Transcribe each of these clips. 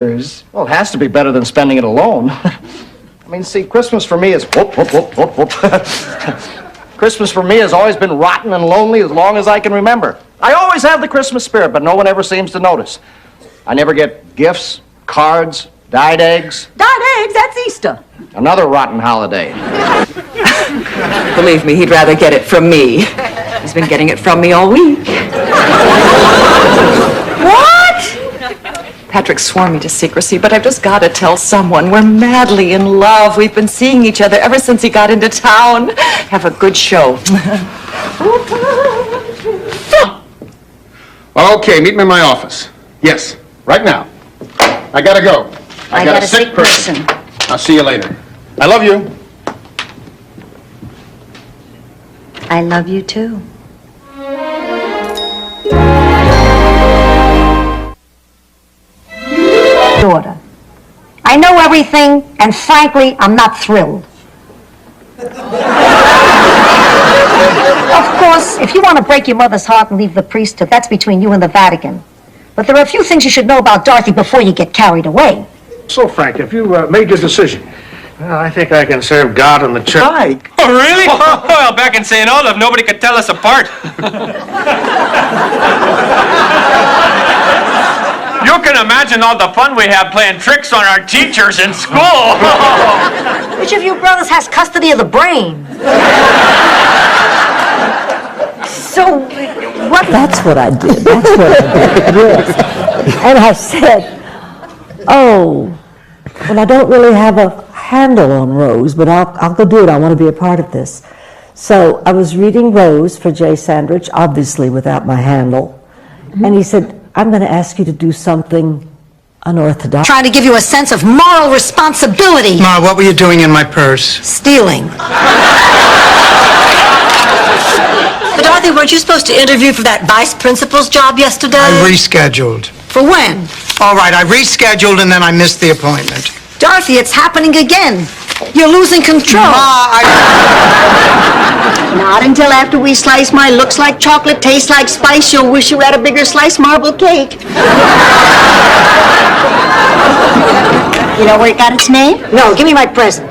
Well, it has to be better than spending it alone. I mean, see, Christmas for me is whoop, whoop, whoop, whoop, whoop. Christmas for me has always been rotten and lonely as long as I can remember. I always have the Christmas spirit, but no one ever seems to notice. I never get gifts, cards, dyed eggs. Dyed eggs? That's Easter. Another rotten holiday. Believe me, he'd rather get it from me. He's been getting it from me all week. What? Patrick swore me to secrecy, but I've just got to tell someone. We're madly in love. We've been seeing each other ever since he got into town. Have a good show. Okay, meet me in my office. Yes, right now. I gotta go. I got a sick person. I'll see you later. I love you. I love you too. Daughter, I know everything, and frankly, I'm not thrilled. Of course, if you want to break your mother's heart and leave the priesthood, that's between you and the Vatican. But there are a few things you should know about Dorothy before you get carried away. So, Frank, if you made your decision, I think I can serve God and the church. Hi. Oh, really? Well, back in St. Olaf, nobody could tell us apart. You can imagine all the fun we have playing tricks on our teachers in school. Which of you brothers has custody of the brain? So, what? That's what I did. That's what I did. Yes. And I said, oh, well, I don't really have a handle on Rose, but I'll go do it. I want to be a part of this. So I was reading Rose for Jay Sandrich, obviously without my handle. And he said, I'm going to ask you to do something unorthodox. Trying to give you a sense of moral responsibility. Ma, what were you doing in my purse? Stealing. But Dorothy, weren't you supposed to interview for that vice principal's job yesterday? I rescheduled. For when? All right, I rescheduled and then I missed the appointment. Dorothy, it's happening again. You're losing control. Ma, Not until after we slice my looks like chocolate, tastes like spice, you'll wish you had a bigger sliced marble cake. You know where it got its name? No, give me my present.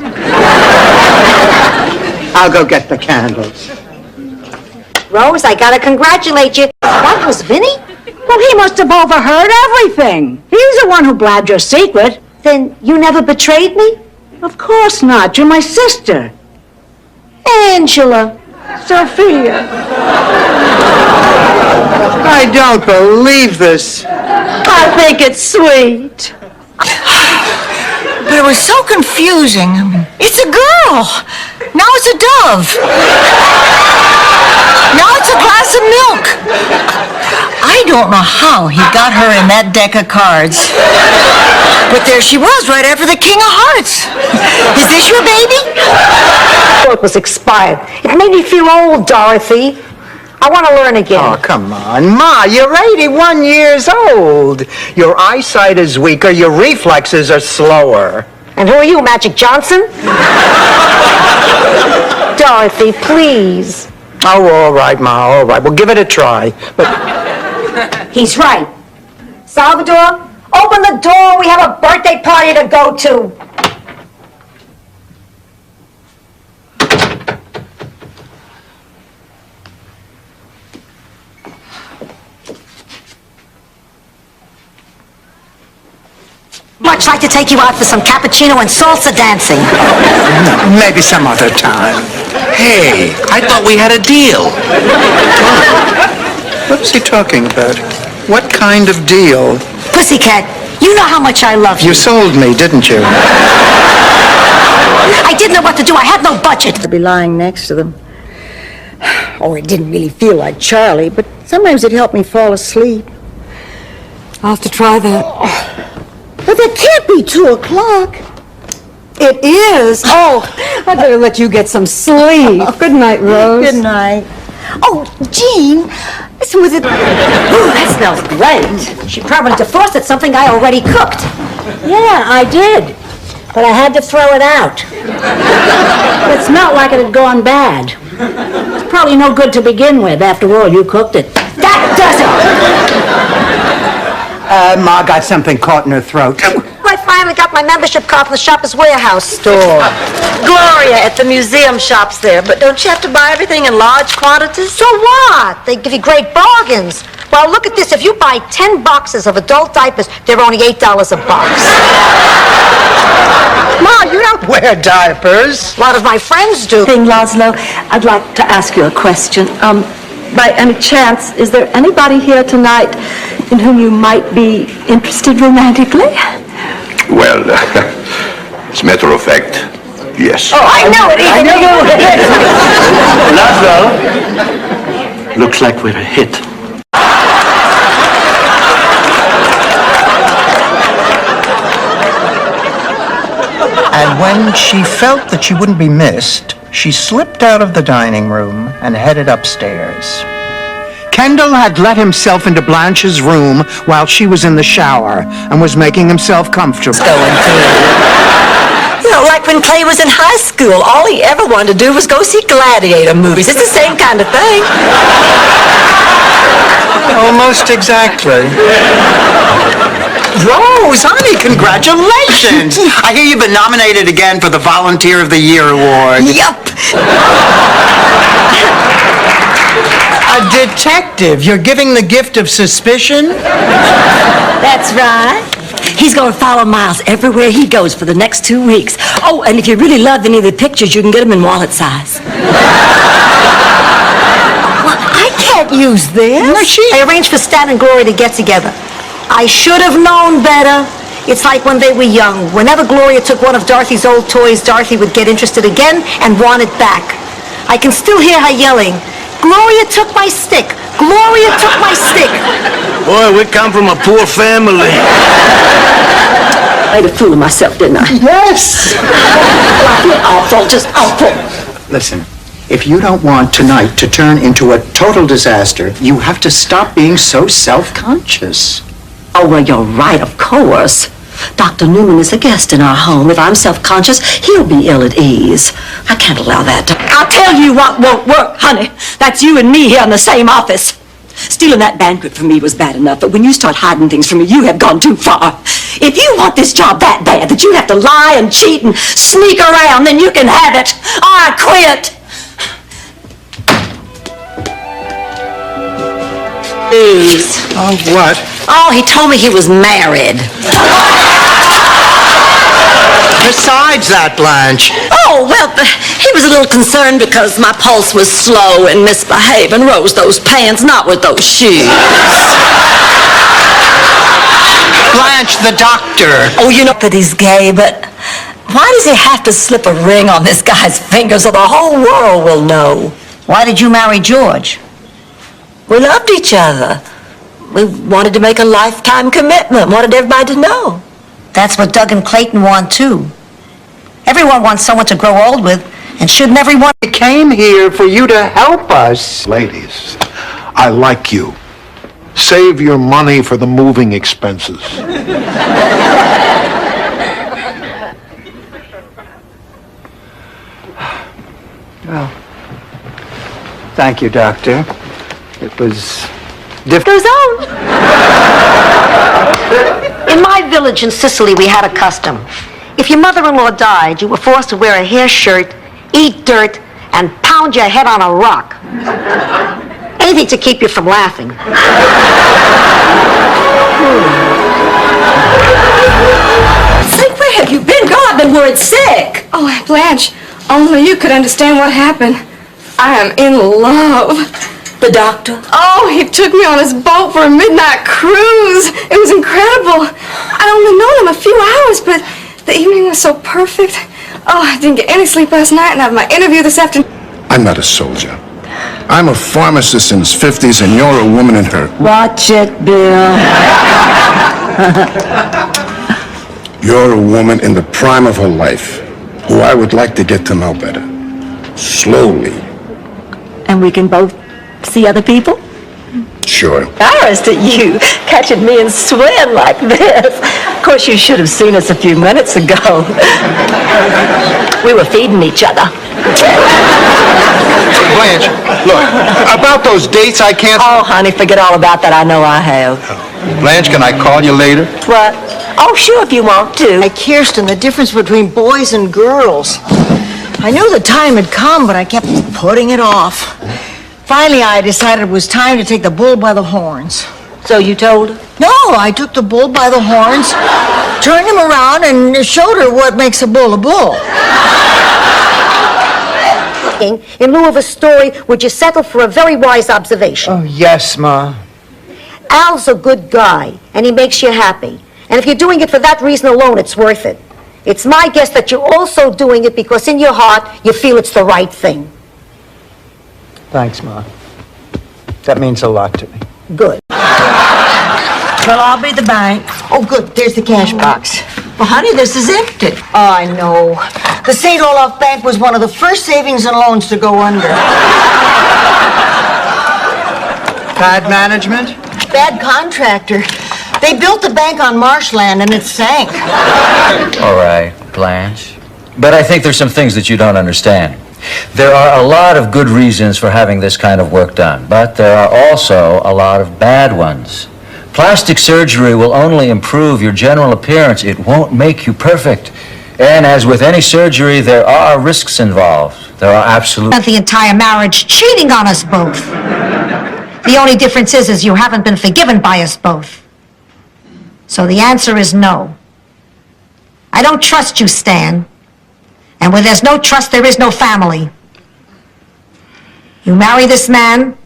I'll go get the candles. Rose, I gotta congratulate you. That was Vinny? Well, he must have overheard everything. He's the one who blabbed your secret. Then you never betrayed me? Of course not. You're my sister. Angela. Sophia. I don't believe this. I think it's sweet. But it was so confusing. It's a girl. Now it's a dove. Now it's a glass of milk. I don't know how he got her in that deck of cards. But there she was, right after the King of Hearts. Is this your baby? It was expired. It made me feel old, Dorothy. I want to learn again. Oh, come on, Ma, you're 81 years old. Your eyesight is weaker, your reflexes are slower. And who are you, Magic Johnson? Dorothy, please. Oh, all right, Ma, all right. Well, give it a try. But He's right. Salvador, open the door. We have a birthday party to go to. Much like to take you out for some cappuccino and salsa dancing. maybe some other time. Hey, I thought we had a deal. What's he talking about? What kind of deal? Pussycat, you know how much I love you. You sold me, didn't you? I didn't know what to do. I had no budget. To be lying next to them. Oh, it didn't really feel like Charlie, but sometimes it helped me fall asleep. I'll have to try that. But that can't be 2 o'clock. It is. Oh, I better let you get some sleep. Good night, Rose. Good night. Oh, Jean, listen, was it... Ooh, that smells great. She probably defrosted something I already cooked. Yeah, I did. But I had to throw it out. It's not like it had gone bad. It's probably no good to begin with. After all, you cooked it. That does it! Ma got something caught in her throat. I finally got my membership card from the Shoppers Warehouse store. Gloria at the museum shops there, but don't you have to buy everything in large quantities? So what? They give you great bargains. Well, look at this. If you buy 10 boxes of adult diapers, they're only $8 a box. Ma, you don't wear diapers. A lot of my friends do. Thing, Laszlo, I'd like to ask you a question. By any chance, is there anybody here tonight in whom you might be interested romantically? Well, as a matter of fact, yes. Oh, I know it. I know Laszlo, looks like we're a hit. And when she felt that she wouldn't be missed, she slipped out of the dining room and headed upstairs. Kendall had let himself into Blanche's room while she was in the shower and was making himself comfortable. You know, like when Clay was in high school, all he ever wanted to do was go see gladiator movies. It's the same kind of thing. Almost exactly. Rose, honey, congratulations! I hear you've been nominated again for the Volunteer of the Year award. Yup. A detective? You're giving the gift of suspicion? That's right. He's going to follow Miles everywhere he goes for the next 2 weeks. Oh, and if you really love any of the pictures, you can get them in wallet size. Well, I can't use this. No, I arranged for Stan and Gloria to get together. I should have known better. It's like when they were young. Whenever Gloria took one of Dorothy's old toys, Dorothy would get interested again and want it back. I can still hear her yelling, "Gloria took my stick! Gloria took my stick!" Boy, we come from a poor family. I made a fool of myself, didn't I? Yes! Awful, just awful. Listen, if you don't want tonight to turn into a total disaster, you have to stop being so self-conscious. Oh, well, you're right, of course. Dr. Newman is a guest in our home. If I'm self-conscious, he'll be ill at ease. I can't allow that to... I'll tell you what won't work, honey. That's you and me here in the same office. Stealing that banquet from me was bad enough, but when you start hiding things from me, you have gone too far. If you want this job that bad that you have to lie and cheat and sneak around, then you can have it. I quit. Please. Oh, what? Oh, he told me he was married. Besides that, Blanche. Oh, well, he was a little concerned because my pulse was slow and misbehaving. Rose, those pants, not with those shoes. Blanche, the doctor. Oh, you know that he's gay, but why does he have to slip a ring on this guy's finger so the whole world will know? Why did you marry George? We loved each other. We wanted to make a lifetime commitment, wanted everybody to know. That's what Doug and Clayton want, too. Everyone wants someone to grow old with, and shouldn't everyone... We came here for you to help us. Ladies, I like you. Save your money for the moving expenses. Well, thank you, Doctor. It was Goes on. In my village in Sicily, we had a custom. If your mother-in-law died, you were forced to wear a hair shirt, eat dirt, and pound your head on a rock. Anything to keep you from laughing. Frank, where have you been? Girl, I've been worried sick. Oh, Blanche, only you could understand what happened. I am in love. The doctor? Oh, he took me on his boat for a midnight cruise. It was incredible. I'd only known him a few hours, but the evening was so perfect. Oh, I didn't get any sleep last night, and I have my interview this afternoon. I'm not a soldier. I'm a pharmacist in his 50s, and you're a woman in her. Watch it, Bill. You're a woman in the prime of her life, who I would like to get to know better. Slowly. And we can both see other people? Sure. Embarrassed at you, catching me in swim like this. Of course, you should have seen us a few minutes ago. We were feeding each other. Blanche, look, about those dates, I can't... Oh, honey, forget all about that. I know I have. Blanche, can I call you later? What? Oh, sure, if you want to. Hey, Kirsten, the difference between boys and girls. I knew the time had come, but I kept putting it off. Finally, I decided it was time to take the bull by the horns. So you told her? No, I took the bull by the horns, turned him around, and showed her what makes a bull a bull. In lieu of a story, would you settle for a very wise observation? Oh, yes, Ma. Al's a good guy, and he makes you happy. And if you're doing it for that reason alone, it's worth it. It's my guess that you're also doing it because in your heart, you feel it's the right thing. Thanks, Ma. That means a lot to me. Good. Well, I'll be the bank. Oh, good. There's the cash box. Well, honey, this is empty. Oh, I know. The St. Olaf Bank was one of the first savings and loans to go under. Bad management? Bad contractor. They built the bank on marshland and it sank. All right, Blanche. But I think there's some things that you don't understand. There are a lot of good reasons for having this kind of work done, but there are also a lot of bad ones. Plastic surgery will only improve your general appearance. It won't make you perfect. And as with any surgery, there are risks involved. There are absolute... The entire marriage cheating on us both. The only difference is you haven't been forgiven by us both. So the answer is no. I don't trust you, Stan. And where there's no trust, there is no family. You marry this man,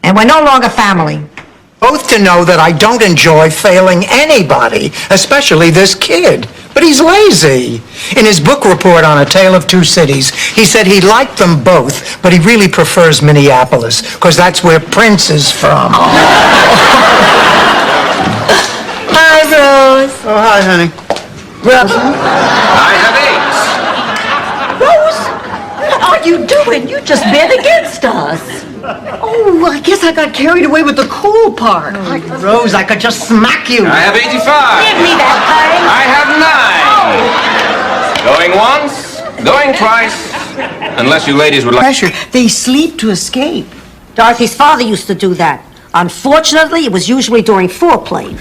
and we're no longer family. Both to know that I don't enjoy failing anybody, especially this kid. But he's lazy. In his book report on A Tale of Two Cities, he said he liked them both, but he really prefers Minneapolis, because that's where Prince is from. Hi, Rose. Oh, hi, honey. I have AIDS. Rose, what are you doing? You just bet against us. Oh, I guess I got carried away with the cool part. Rose, I could just smack you. I have 85. Give me that I have 9. thing. Going once, going twice. Unless you ladies would like... Pressure. They sleep to escape. Dorothy's father used to do that. Unfortunately, it was usually during foreplay.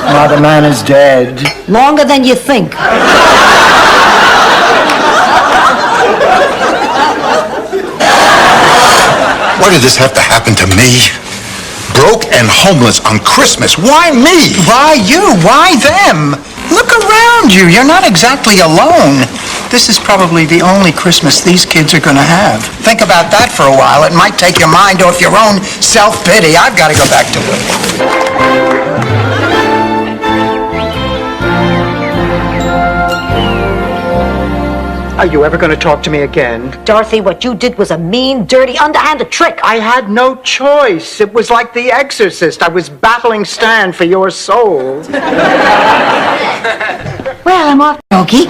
Now the man is dead. Longer than you think. Why did this have to happen to me? Broke and homeless on Christmas. Why me? Why you? Why them? Look around you. You're not exactly alone. This is probably the only Christmas these kids are going to have. Think about that for a while. It might take your mind off your own self-pity. I've got to go back to work. Are you ever going to talk to me again? Dorothy, what you did was a mean, dirty, underhanded trick. I had no choice. It was like The Exorcist. I was battling Stan for your soul. Well, I'm off, Rogie.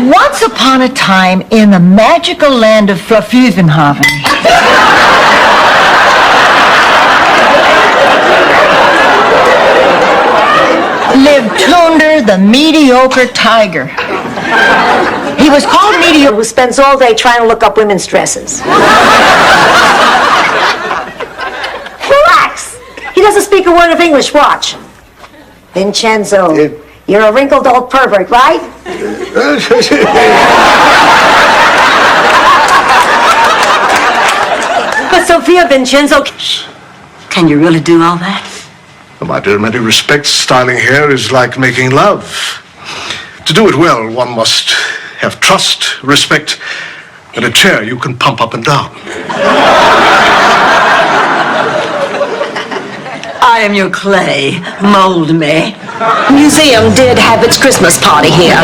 Once upon a time in the magical land of Fluffuvenhaven. Lived Tunder, the mediocre tiger. He was called mediocre, who spends all day trying to look up women's dresses. Relax. He doesn't speak a word of English. Watch. Vincenzo, you're a wrinkled old pervert, right? But Sophia, Vincenzo... Can you really do all that? My dear, in many respects, styling hair is like making love. To do it well, one must have trust, respect, and a chair you can pump up and down. I am your clay. Mold me. Museum did have its Christmas party here.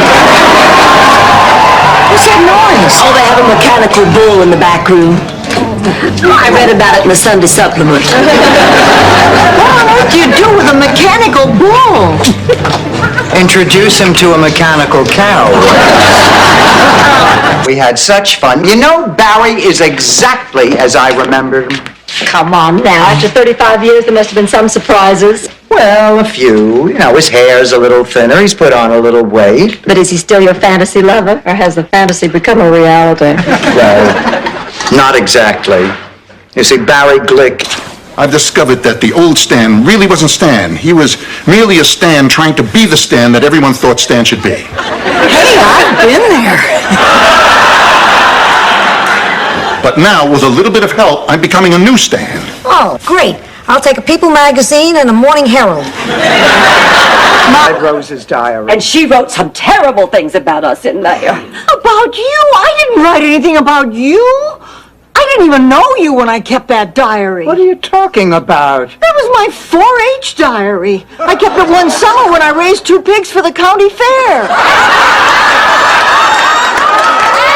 What's that noise? Oh, they have a mechanical bull in the back room. I read about it in the Sunday supplement. What do you do with a mechanical bull? Introduce him to a mechanical cow. We had such fun. You know, Barry is exactly as I remembered him. Come on now. After 35 years, there must have been some surprises. Well, a few. You know, his hair's a little thinner. He's put on a little weight. But is he still your fantasy lover, or has the fantasy become a reality? Well, not exactly. You see, Barry Glick... I've discovered that the old Stan really wasn't Stan. He was merely a Stan trying to be the Stan that everyone thought Stan should be. Hey, I've been there. But now, with a little bit of help, I'm becoming a new Stan. Oh, great. I'll take a People magazine and a Morning Herald. My Rose's diary. And she wrote some terrible things about us in there. About you? I didn't write anything about you. I didn't even know you when I kept that diary. What are you talking about? That was my 4-H diary. I kept it one summer when I raised 2 pigs for the county fair.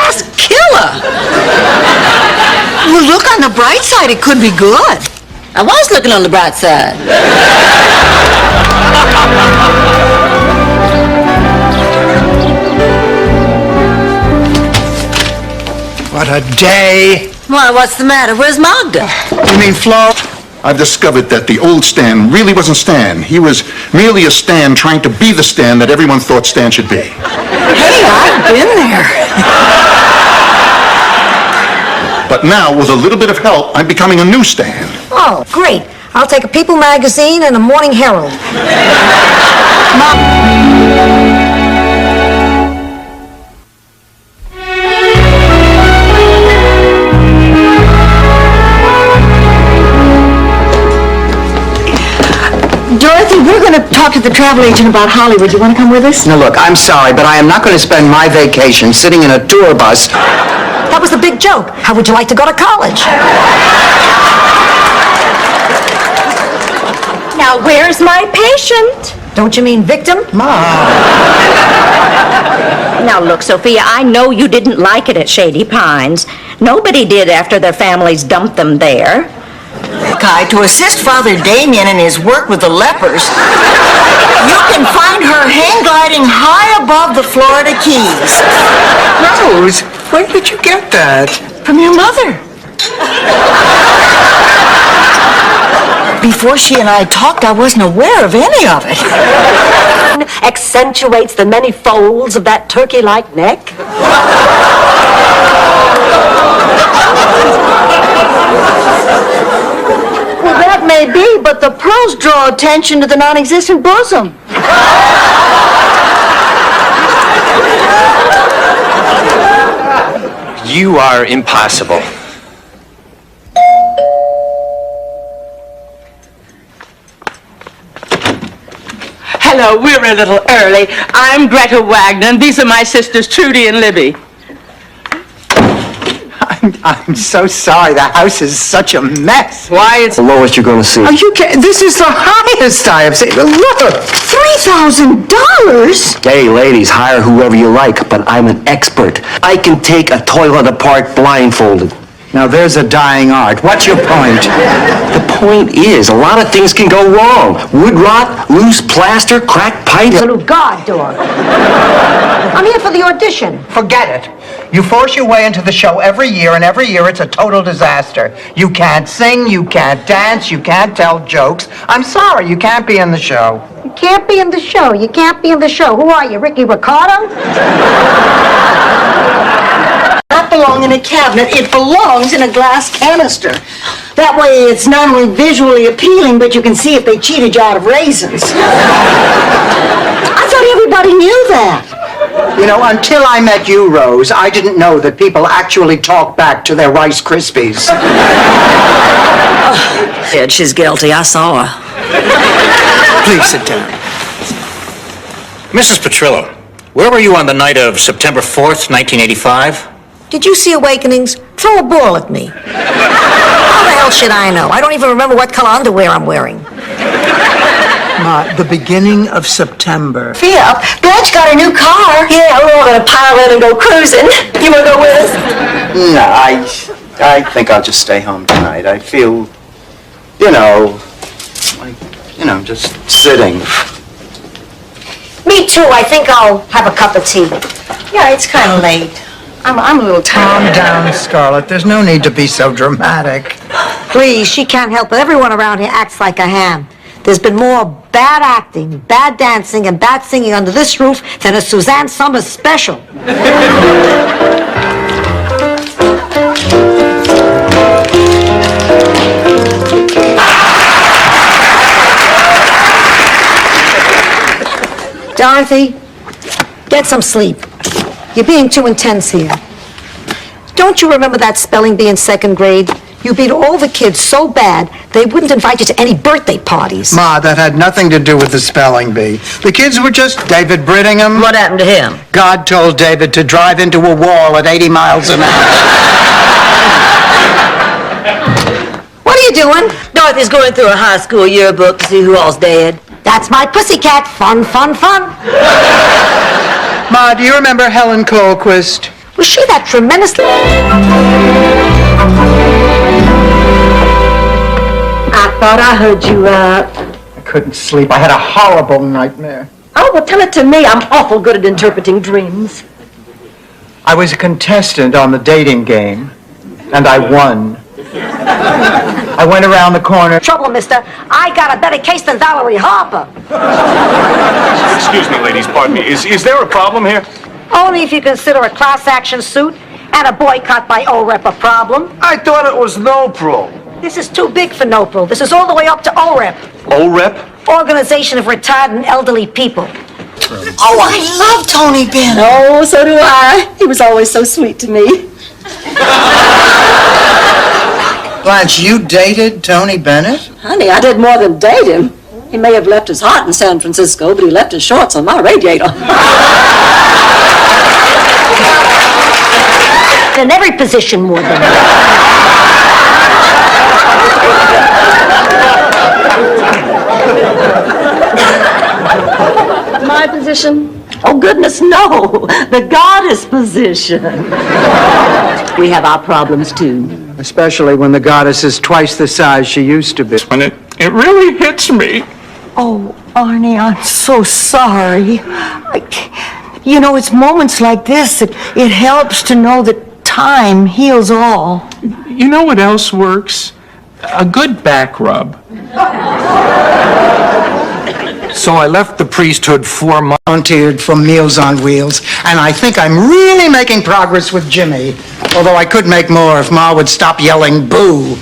That's killer. Well, look on the bright side. It could be good. I was looking on the bright side. What a day. Why, what's the matter? Where's Magda? You mean Flo? I've discovered that the old Stan really wasn't Stan. He was merely a Stan trying to be the Stan that everyone thought Stan should be. Hey, I've been there. But now, with a little bit of help, I'm becoming a new Stan. Oh, great. I'll take a People magazine and a Morning Herald. Dorothy, we're going to talk to the travel agent about Hollywood. You want to come with us? Now, look, I'm sorry, but I am not going to spend my vacation sitting in a tour bus. That was the big joke. How would you like to go to college? Now, where's my patient? Don't you mean victim? Now, look, Sophia, I know you didn't like it at Shady Pines. Nobody did after their families dumped them there. Kai, to assist Father Damien in his work with the lepers, you can find her hang gliding high above the Florida Keys. Rose, where did you get that? From your mother. Before she and I talked, I wasn't aware of any of it. Accentuates the many folds of that turkey-like neck. Well, that may be, but the pearls draw attention to the non-existent bosom. You are impossible. Hello, we're a little early. I'm Greta Wagner, and these are my sisters, Trudy and Libby. I'm so sorry. The house is such a mess. Why, it's... The lowest you're going to see. Are you kidding? This is the highest I have seen. Look! $3,000? Hey, ladies, hire whoever you like, but I'm an expert. I can take a toilet apart blindfolded. Now, there's a dying art. What's your point? The point is, a lot of things can go wrong. Wood rot, loose plaster, cracked pipes. Absolute God, Dor. I'm here for the audition. Forget it. You force your way into the show every year, and every year it's a total disaster. You can't sing, you can't dance, you can't tell jokes. I'm sorry, you can't be in the show. You can't be in the show. You can't be in the show. Who are you, Ricky Ricardo? Not belong in a cabinet. It belongs in a glass canister. That way it's not only visually appealing, but you can see if they cheated you out of raisins. I thought everybody knew that. You know, until I met you, Rose, I didn't know that people actually talk back to their Rice Krispies. Yeah, she's guilty. I saw her. Please sit down. Mrs. Petrillo, where were you on the night of September 4th, 1985? Did you see Awakenings? Throw a ball at me. How the hell should I know? I don't even remember what color underwear I'm wearing. The beginning of September. Sophia, Blanche got a new car. Yeah, we're all gonna pile in and go cruising. You wanna go with us? No, I think I'll just stay home tonight. I feel, like, just sitting. Me too. I think I'll have a cup of tea. Yeah, it's kind of late. I'm a little tired. Calm down, Scarlett. There's no need to be so dramatic. Please, she can't help it. Everyone around here acts like a ham. There's been more bad acting, bad dancing, and bad singing under this roof than a Suzanne Summers special. Dorothy, get some sleep. You're being too intense here. Don't you remember that spelling bee in 2nd grade? You beat all the kids so bad, they wouldn't invite you to any birthday parties. Ma, that had nothing to do with the spelling bee. The kids were just David Brittingham. What happened to him? God told David to drive into a wall at 80 miles an hour. What are you doing? Dorothy's going through her high school yearbook to see who all's dead. That's my pussycat. Fun, fun, fun. Ma, do you remember Helen Colquist? Was she that tremendous... I thought I heard you, I couldn't sleep. I had a horrible nightmare. Oh, well, tell it to me. I'm awful good at interpreting dreams. I was a contestant on the dating game, and I won. I went around the corner. Trouble, mister. I got a better case than Valerie Harper. Excuse me, ladies, pardon me. Is there a problem here? Only if you consider a class action suit and a boycott by OREP a problem. I thought it was NOPRO. This is too big for NOPRO. This is all the way up to OREP. OREP? Organization of Retired and Elderly People. Oh, I love Tony Bennett. Oh, so do I. He was always so sweet to me. Blanche, you dated Tony Bennett? Honey, I did more than date him. He may have left his heart in San Francisco, but he left his shorts on my radiator. In every position more than My position? Oh, goodness, no. The goddess position. We have our problems, too. Especially when the goddess is twice the size she used to be. When it really hits me. Oh, Arnie, I'm so sorry. You know, it's moments like this that it helps to know that time heals all. You know what else works? A good back rub. So I left the priesthood 4 months, volunteered for Meals on Wheels, and I think I'm really making progress with Jimmy. Although I could make more if Ma would stop yelling boo.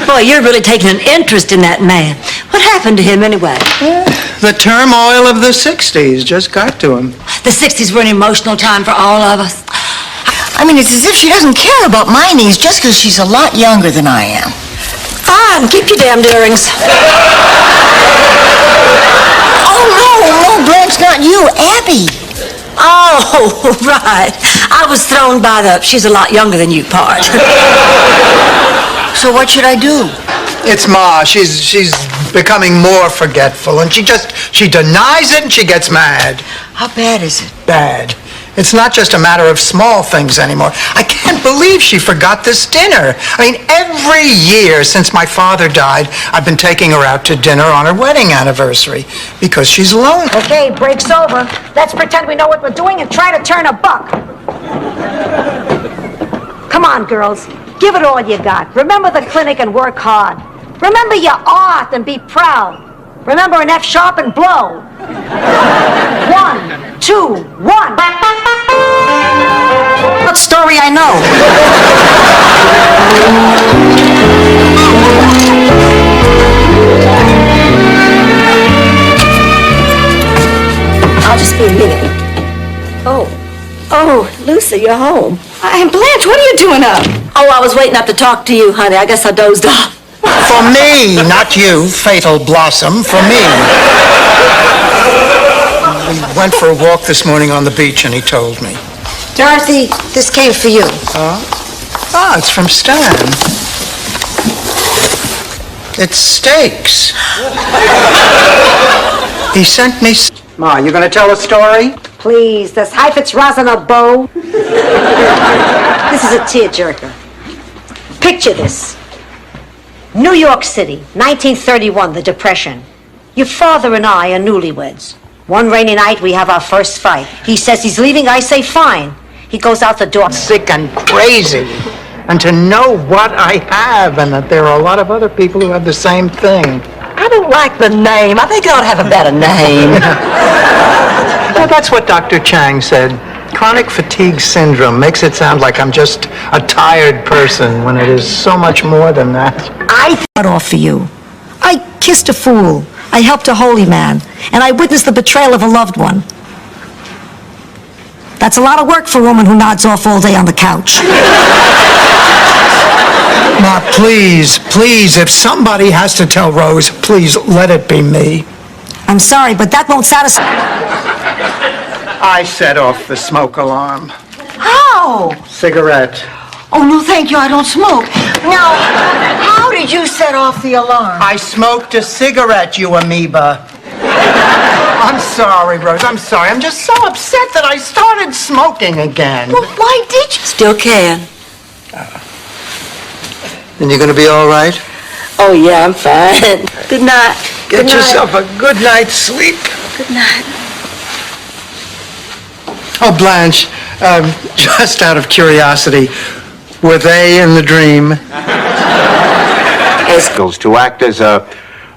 Boy, you're really taking an interest in that man. What happened to him anyway? The turmoil of the 60s just got to him. The 60s were an emotional time for all of us. I mean, it's as if she doesn't care about my needs just because she's a lot younger than I am. Fine, keep your damned earrings. Oh, no, Blanche, not you, Abby. Oh, right. I was thrown by the she's a lot younger than you part. So what should I do? It's Ma. She's becoming more forgetful, and she denies it and she gets mad. How bad is it? Bad. It's not just a matter of small things anymore. I can't believe she forgot this dinner. I mean, every year since my father died, I've been taking her out to dinner on her wedding anniversary because she's lonely. Okay, break's over. Let's pretend we know what we're doing and try to turn a buck. Come on, girls. Give it all you got. Remember the clinic and work hard. Remember your art and be proud. Remember an F sharp and blow. 1, 2, 1. What story I know? I'll just be a minute. Oh, Lucy, you're home. And Blanche, what are you doing up? Oh, I was waiting up to talk to you, honey. I guess I dozed off. For me, not you, fatal blossom, for me. We went for a walk this morning on the beach and he told me. Dorothy, this came for you. Oh, it's from Stan. It's steaks. He sent me... Ma, you gonna tell a story? Please, das Heifetz Rasen a bow. This is a tearjerker. Picture this. New York City, 1931, the Depression. Your father and I are newlyweds. One rainy night, we have our first fight. He says he's leaving, I say fine. He goes out the door. Sick and crazy. And to know what I have and that there are a lot of other people who have the same thing. don't like the name. I think it ought to have a better name. Well, that's what Dr. Chang said. Chronic fatigue syndrome makes it sound like I'm just a tired person when it is so much more than that. I fought off for you. I kissed a fool. I helped a holy man. And I witnessed the betrayal of a loved one. That's a lot of work for a woman who nods off all day on the couch. Ma, please, if somebody has to tell Rose, please let it be me. I'm sorry, but that won't satisfy... I set off the smoke alarm. How? Cigarette. Oh, no, thank you. I don't smoke. Now, how did you set off the alarm? I smoked a cigarette, you amoeba. I'm sorry, Rose. I'm sorry. I'm just so upset that I started smoking again. Well, why did you? Still can. And you're going to be all right? Oh, yeah, I'm fine. Good night. Get yourself a good night's sleep. Good night. Oh, Blanche, just out of curiosity, were they in the dream? To act as a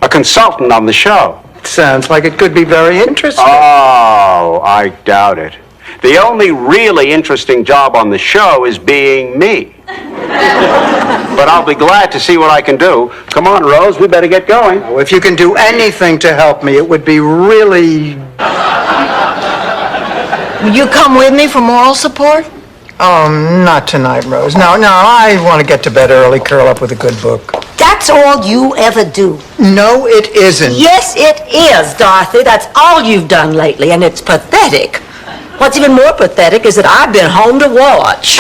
consultant on the show. Sounds like it could be very interesting. Oh, I doubt it. The only really interesting job on the show is being me. But I'll be glad to see what I can do. Come on, Rose, we better get going. Oh, if you can do anything to help me, it would be really... Will you come with me for moral support? Oh, not tonight, Rose. No, I want to get to bed early, curl up with a good book. That's all you ever do. No, it isn't. Yes, it is, Dorothy. That's all you've done lately, and it's pathetic. What's even more pathetic is that I've been home to watch.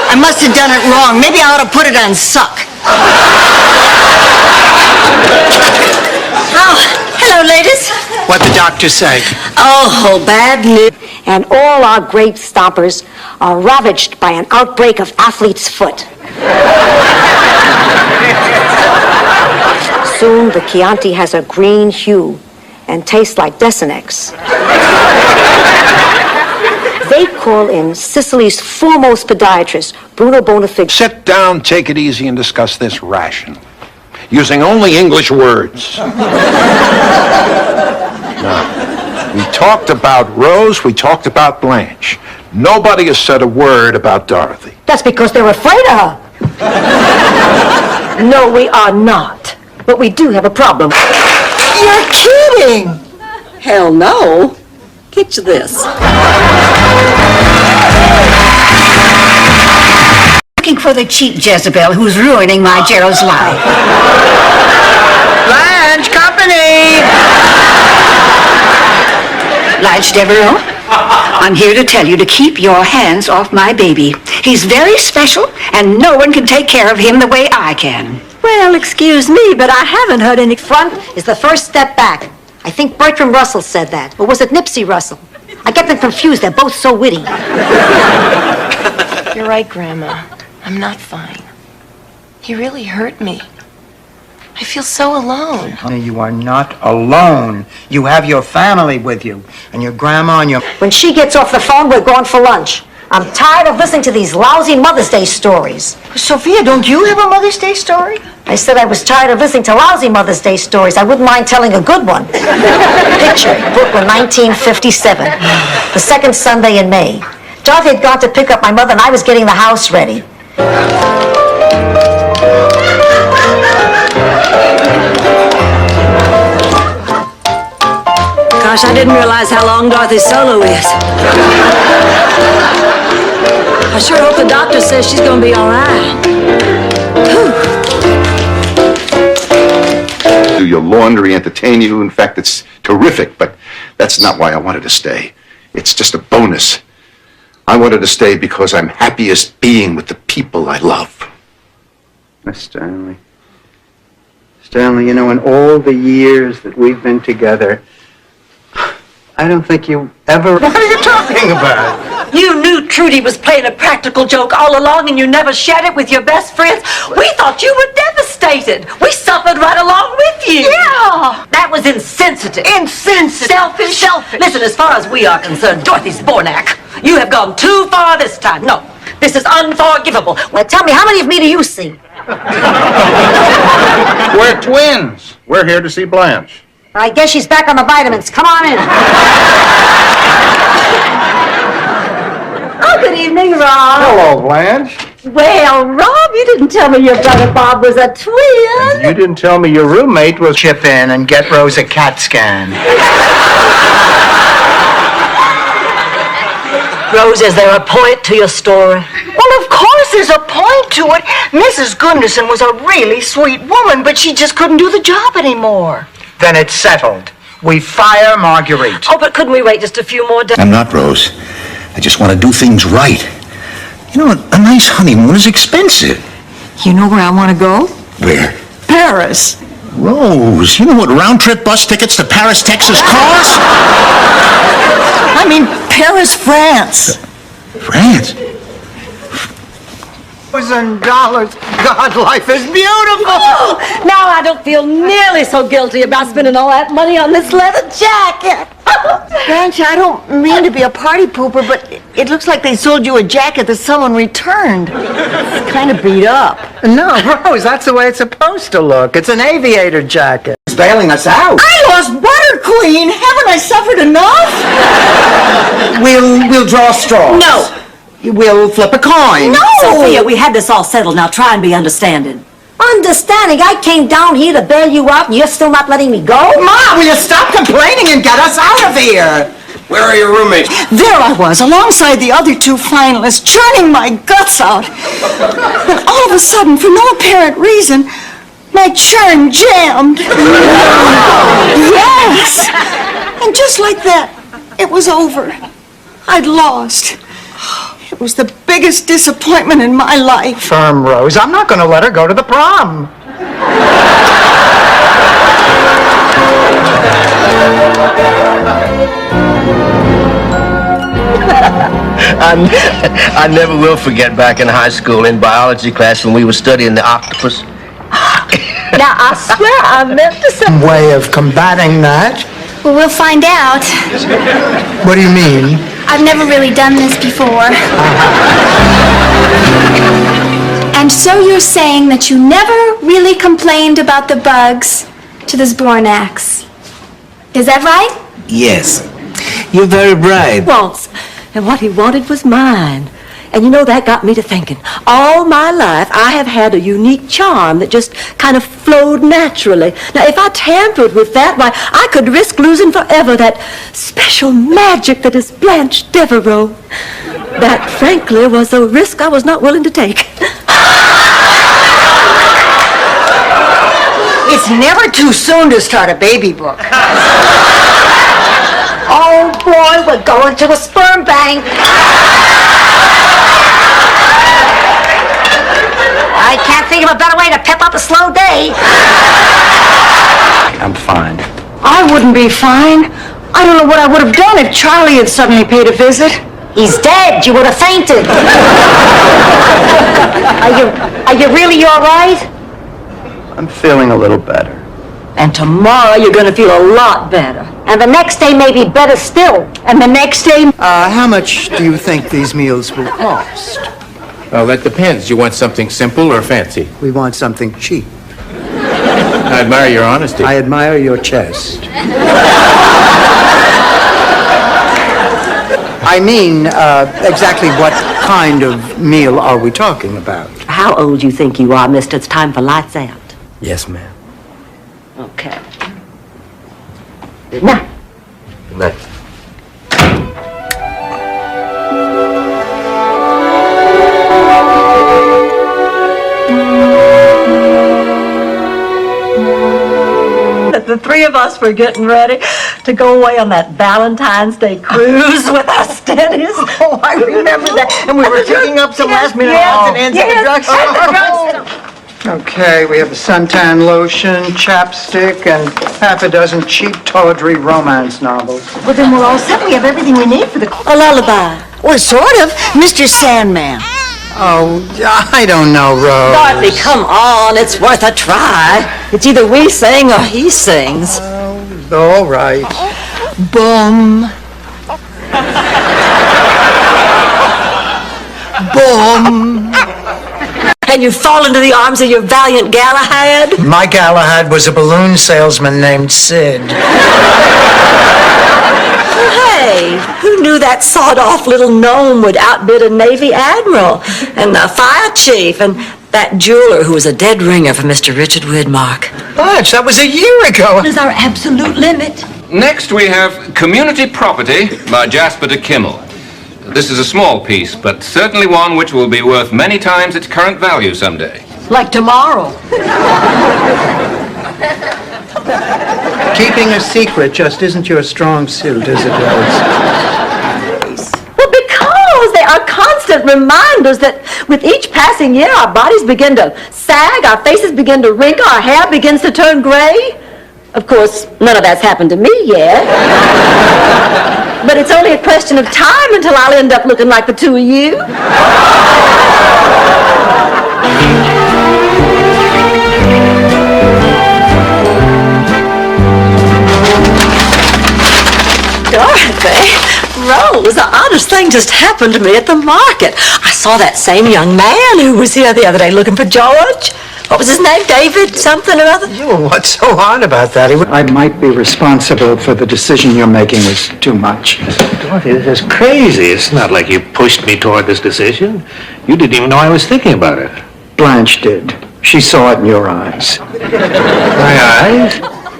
I must have done it wrong. Maybe I ought to put it on suck. Oh, hello, ladies. What'd the doctor say? Oh, bad news. And all our grape stompers are ravaged by an outbreak of athlete's foot. Soon the Chianti has a green hue and tastes like Desenex. They call in Sicily's foremost podiatrist, Bruno Bonafide. Sit down, take it easy, and discuss this rationally, using only English words. Now, we talked about Rose, we talked about Blanche. Nobody has said a word about Dorothy. That's because they're afraid of her. No, we are not. But we do have a problem. You're kidding. Hell no. Get you this. Looking for the cheap Jezebel who's ruining my Gerald's life. Blanche, company! Blanche Devereaux, I'm here to tell you to keep your hands off my baby. He's very special, and no one can take care of him the way I can. Well, excuse me, but I haven't heard any. Front is the first step back. I think Bertrand Russell said that. Or was it Nipsey Russell? I get them confused. They're both so witty. You're right, Grandma. I'm not fine. He really hurt me. I feel so alone. Honey, you are not alone. You have your family with you, and your grandma and your... When she gets off the phone, we're going for lunch. I'm tired of listening to these lousy Mother's Day stories. Sophia, don't you have a Mother's Day story? I said I was tired of listening to lousy Mother's Day stories. I wouldn't mind telling a good one. Picture, Brooklyn, 1957. The second Sunday in May. Dorothy had gone to pick up my mother, and I was getting the house ready. Gosh, I didn't realize how long Dorothy's solo is. I sure hope the doctor says she's gonna be all right. Do your laundry, entertain you. In fact, it's terrific, but that's not why I wanted to stay. It's just a bonus. I wanted to stay because I'm happiest being with the people I love. Miss Stanley. Stanley, you know, in all the years that we've been together, I don't think you ever... What are you talking about? You knew Trudy was playing a practical joke all along and you never shared it with your best friends. We thought you were devastated. We suffered right along with you. Yeah. That was insensitive. Insensitive. Selfish. Selfish. Listen, as far as we are concerned, Dorothy's Bornak. You have gone too far this time. No, this is unforgivable. Well, tell me, how many of me do you see? We're twins. We're here to see Blanche. I guess she's back on the vitamins. Come on in. Oh, good evening, Rob. Hello, Blanche. Well, Rob, you didn't tell me your brother Bob was a twin. You didn't tell me your roommate was... Chip in and get Rose a CAT scan. Rose, is there a point to your story? Well, of course there's a point to it. Mrs. Gunderson was a really sweet woman, but she just couldn't do the job anymore. Then it's settled. We fire Marguerite. Oh, but couldn't we wait just a few more days? I'm not, Rose. I just want to do things right. You know, a nice honeymoon is expensive. You know where I want to go? Where? Paris. Rose, you know what round-trip bus tickets to Paris, Texas cost? I mean, Paris, France. France? $1,000. God, life is beautiful. Oh, now I don't feel nearly so guilty about spending all that money on this leather jacket. Blanche, I don't mean to be a party pooper, but it looks like they sold you a jacket that someone returned. It's kind of beat up. No, Rose, that's the way it's supposed to look. It's an aviator jacket. It's bailing us out. I lost butter, Queen. Haven't I suffered enough? We'll draw straws. No. We'll flip a coin. No! Sophia, we had this all settled. Now try and be understanding. Understanding, I came down here to bail you out and you're still not letting me go? Ma, will you stop complaining and get us out of here? Where are your roommates? There I was, alongside the other two finalists, churning my guts out. And all of a sudden, for no apparent reason, my churn jammed. Yes! And just like that, it was over. I'd lost. It was the biggest disappointment in my life. Firm, Rose. I'm not going to let her go to the prom. I never will forget back in high school in biology class when we were studying the octopus. Now, I swear I meant to say... Way of combating that? Well, we'll find out. What do you mean? I've never really done this before. And so you're saying that you never really complained about the bugs to the Zbornaks. Is that right? Yes. You're very bright. Wants, and what he wanted was mine. And you know, that got me to thinking. All my life, I have had a unique charm that just kind of flowed naturally. Now, if I tampered with that, why, I could risk losing forever that special magic that is Blanche Devereaux. That, frankly, was a risk I was not willing to take. It's never too soon to start a baby book. Oh boy, we're going to a sperm bank. I can't think of a better way to pep up a slow day. I'm fine. I wouldn't be fine. I don't know what I would have done if Charlie had suddenly paid a visit. He's dead. You would have fainted. Are you really all right? I'm feeling a little better. And tomorrow you're going to feel a lot better. And the next day may be better still. And the next day... How much do you think these meals will cost? Well, that depends. You want something simple or fancy? We want something cheap. I admire your honesty. I admire your chest. I mean, exactly what kind of meal are we talking about? How old do you think you are, mister? It's time for lights out. Yes, ma'am. Okay. Good night. Good night. The three of us were getting ready to go away on that Valentine's Day cruise with our Stennies. Oh, I remember that. And we were picking up some last-minute odds and ends at the drugstore. Okay, we have the suntan lotion, chapstick, and half a dozen cheap tawdry romance novels. Well, then we're all set. We have everything we need for the... A lullaby. Well, sort of. Mr. Sandman. Oh, I don't know, Rose. Dorothy, come on. It's worth a try. It's either we sing or he sings. All right. Boom. boom. And you fall into the arms of your valiant Galahad? My Galahad was a balloon salesman named Sid. Hey, who knew that sawed-off little gnome would outbid a Navy admiral and a fire chief and that jeweler who was a dead ringer for Mr. Richard Widmark? Blanche, that was a year ago. What is our absolute limit? Next, we have Community Property by Jasper de Kimmel. This is a small piece, but certainly one which will be worth many times its current value someday. Like tomorrow. Keeping a secret just isn't your strong suit, is it, Rose? Well, because they are constant reminders that with each passing year, our bodies begin to sag, our faces begin to wrinkle, our hair begins to turn gray. Of course, none of that's happened to me yet. But it's only a question of time until I'll end up looking like the two of you. Dorothy, Rose, the oddest thing just happened to me at the market. I saw that same young man who was here the other day looking for George. What was his name? David something or other? Oh, what's so odd about that? I might be responsible for the decision you're making was too much. Dorothy, this is crazy. It's not like you pushed me toward this decision. You didn't even know I was thinking about it. Blanche did. She saw it in your eyes. My eyes?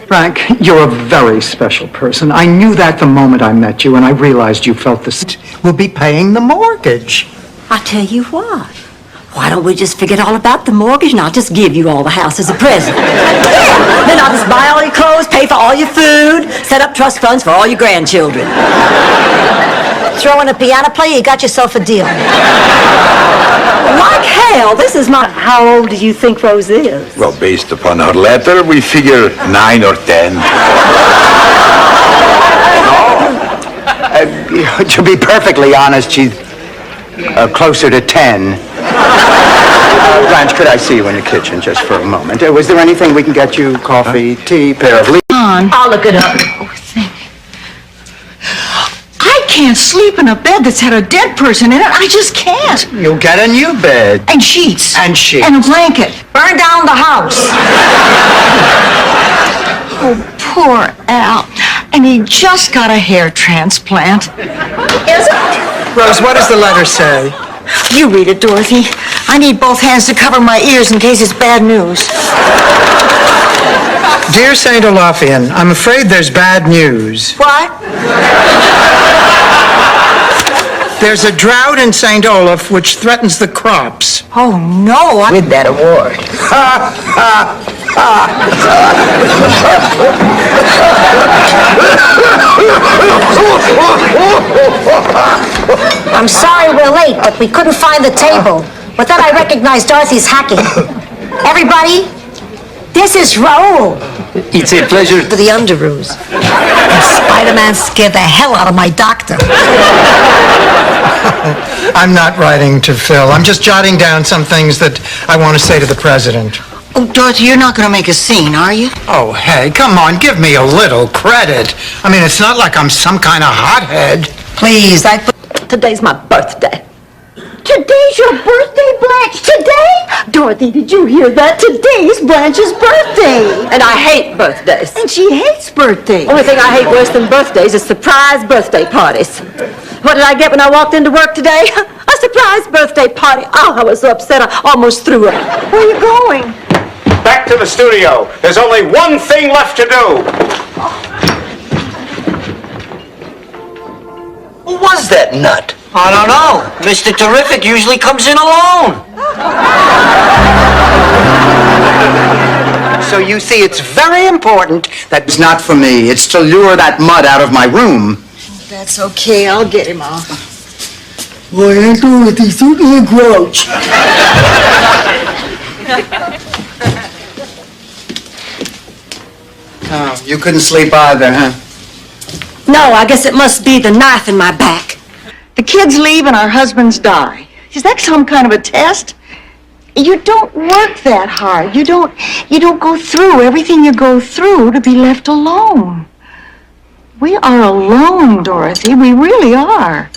Frank, you're a very special person. I knew that the moment I met you, and I realized you felt this. We'll be paying the mortgage. I'll tell you what. Why don't we just forget all about the mortgage and I'll just give you all the house as a present? Then I'll just buy all your clothes, pay for all your food, set up trust funds for all your grandchildren. Throw in a piano player, you got yourself a deal. Like hell, this is not... How old do you think Rose is? Well, based upon her letter, we figure 9 or 10. To be perfectly honest, she's closer to 10. Blanche, could I see you in the kitchen just for a moment? Was there anything we can get you? Coffee, tea, pair of leaves? I'll look it up. I can't sleep in a bed that's had a dead person in it. I just can't. You'll get a new bed. And sheets. And sheets. And a blanket. Burn down the house. Oh, poor Al. And he just got a hair transplant. Is it? Rose, what does the letter say? You read it, Dorothy. I need both hands to cover my ears in case it's bad news. Dear St. Olafian, I'm afraid there's bad news. What? There's a drought in St. Olaf which threatens the crops. Oh, no. With that award. I'm sorry we're late, but we couldn't find the table. But then I recognized Dorothy's hacking. Everybody, this is Raoul. It's a pleasure. To the Underoos. Spider-Man scared the hell out of my doctor. I'm not writing to Phil. I'm just jotting down some things that I want to say to the president. Oh, Dorothy, you're not going to make a scene, are you? Oh, hey, come on, give me a little credit. I mean, it's not like I'm some kind of hothead. Please, Today's my birthday. Today's your birthday, Blanche? Today? Dorothy, did you hear that? Today's Blanche's birthday. And I hate birthdays. And she hates birthdays. Only thing I hate worse than birthdays is surprise birthday parties. What did I get when I walked into work today? A surprise birthday party. Oh, I was so upset I almost threw up. Where are you going? Back to the studio. There's only one thing left to do. Who was that nut? I don't know. Mr. Terrific usually comes in alone. So you see, it's very important that it's not for me. It's to lure that mud out of my room. That's okay. I'll get him off. Boy, Aunt Dorothy's certainly a grouch. Oh, you couldn't sleep either, huh? No, I guess it must be the knife in my back. The kids leave and our husbands die. Is that some kind of a test? You don't work that hard. You don't go through everything you go through to be left alone. We are alone, Dorothy. We really are.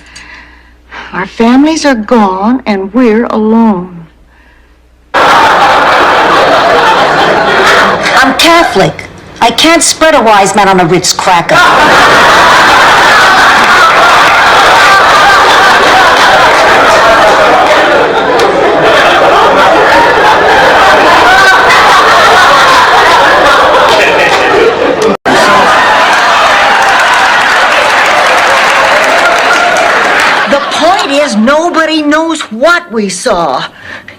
Our families are gone and we're alone. I'm Catholic. I can't spread a wise man on a Ritz cracker. The point is, nobody knows what we saw.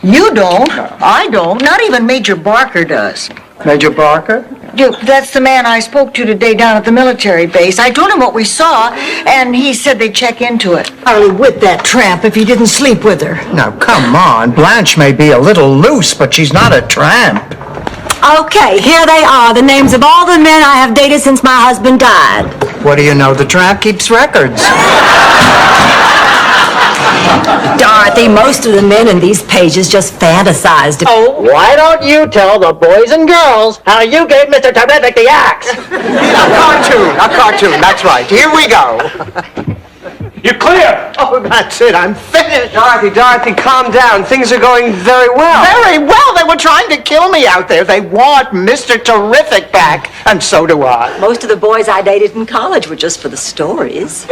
You don't. I don't. Not even Major Barker does. Major Barker? That's the man I spoke to today down at the military base. I told him what we saw, and he said they'd check into it. Hardly with that tramp if he didn't sleep with her. Now, come on. Blanche may be a little loose, but she's not a tramp. Okay, here they are, the names of all the men I have dated since my husband died. What do you know? The tramp keeps records. Dorothy, most of the men in these pages just fantasized. Oh, why don't you tell the boys and girls how you gave Mr. Terrific the axe? A cartoon, that's right. Here we go. You're clear! Oh, that's it. I'm finished. Dorothy, calm down. Things are going very well. Very well. They were trying to kill me out there. They want Mr. Terrific back, and so do I. Most of the boys I dated in college were just for the stories.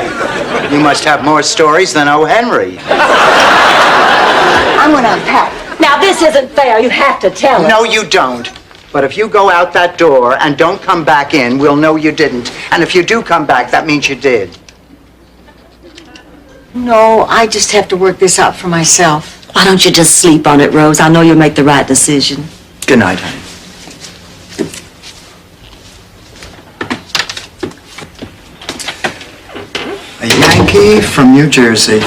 You must have more stories than O. Henry. I'm gonna unpack. Now, this isn't fair. You have to tell us. No, you don't. But if you go out that door and don't come back in, we'll know you didn't. And if you do come back, that means you did. No, I just have to work this out for myself. Why don't you just sleep on it, Rose? I know you'll make the right decision. Good night, honey. A Yankee from New Jersey.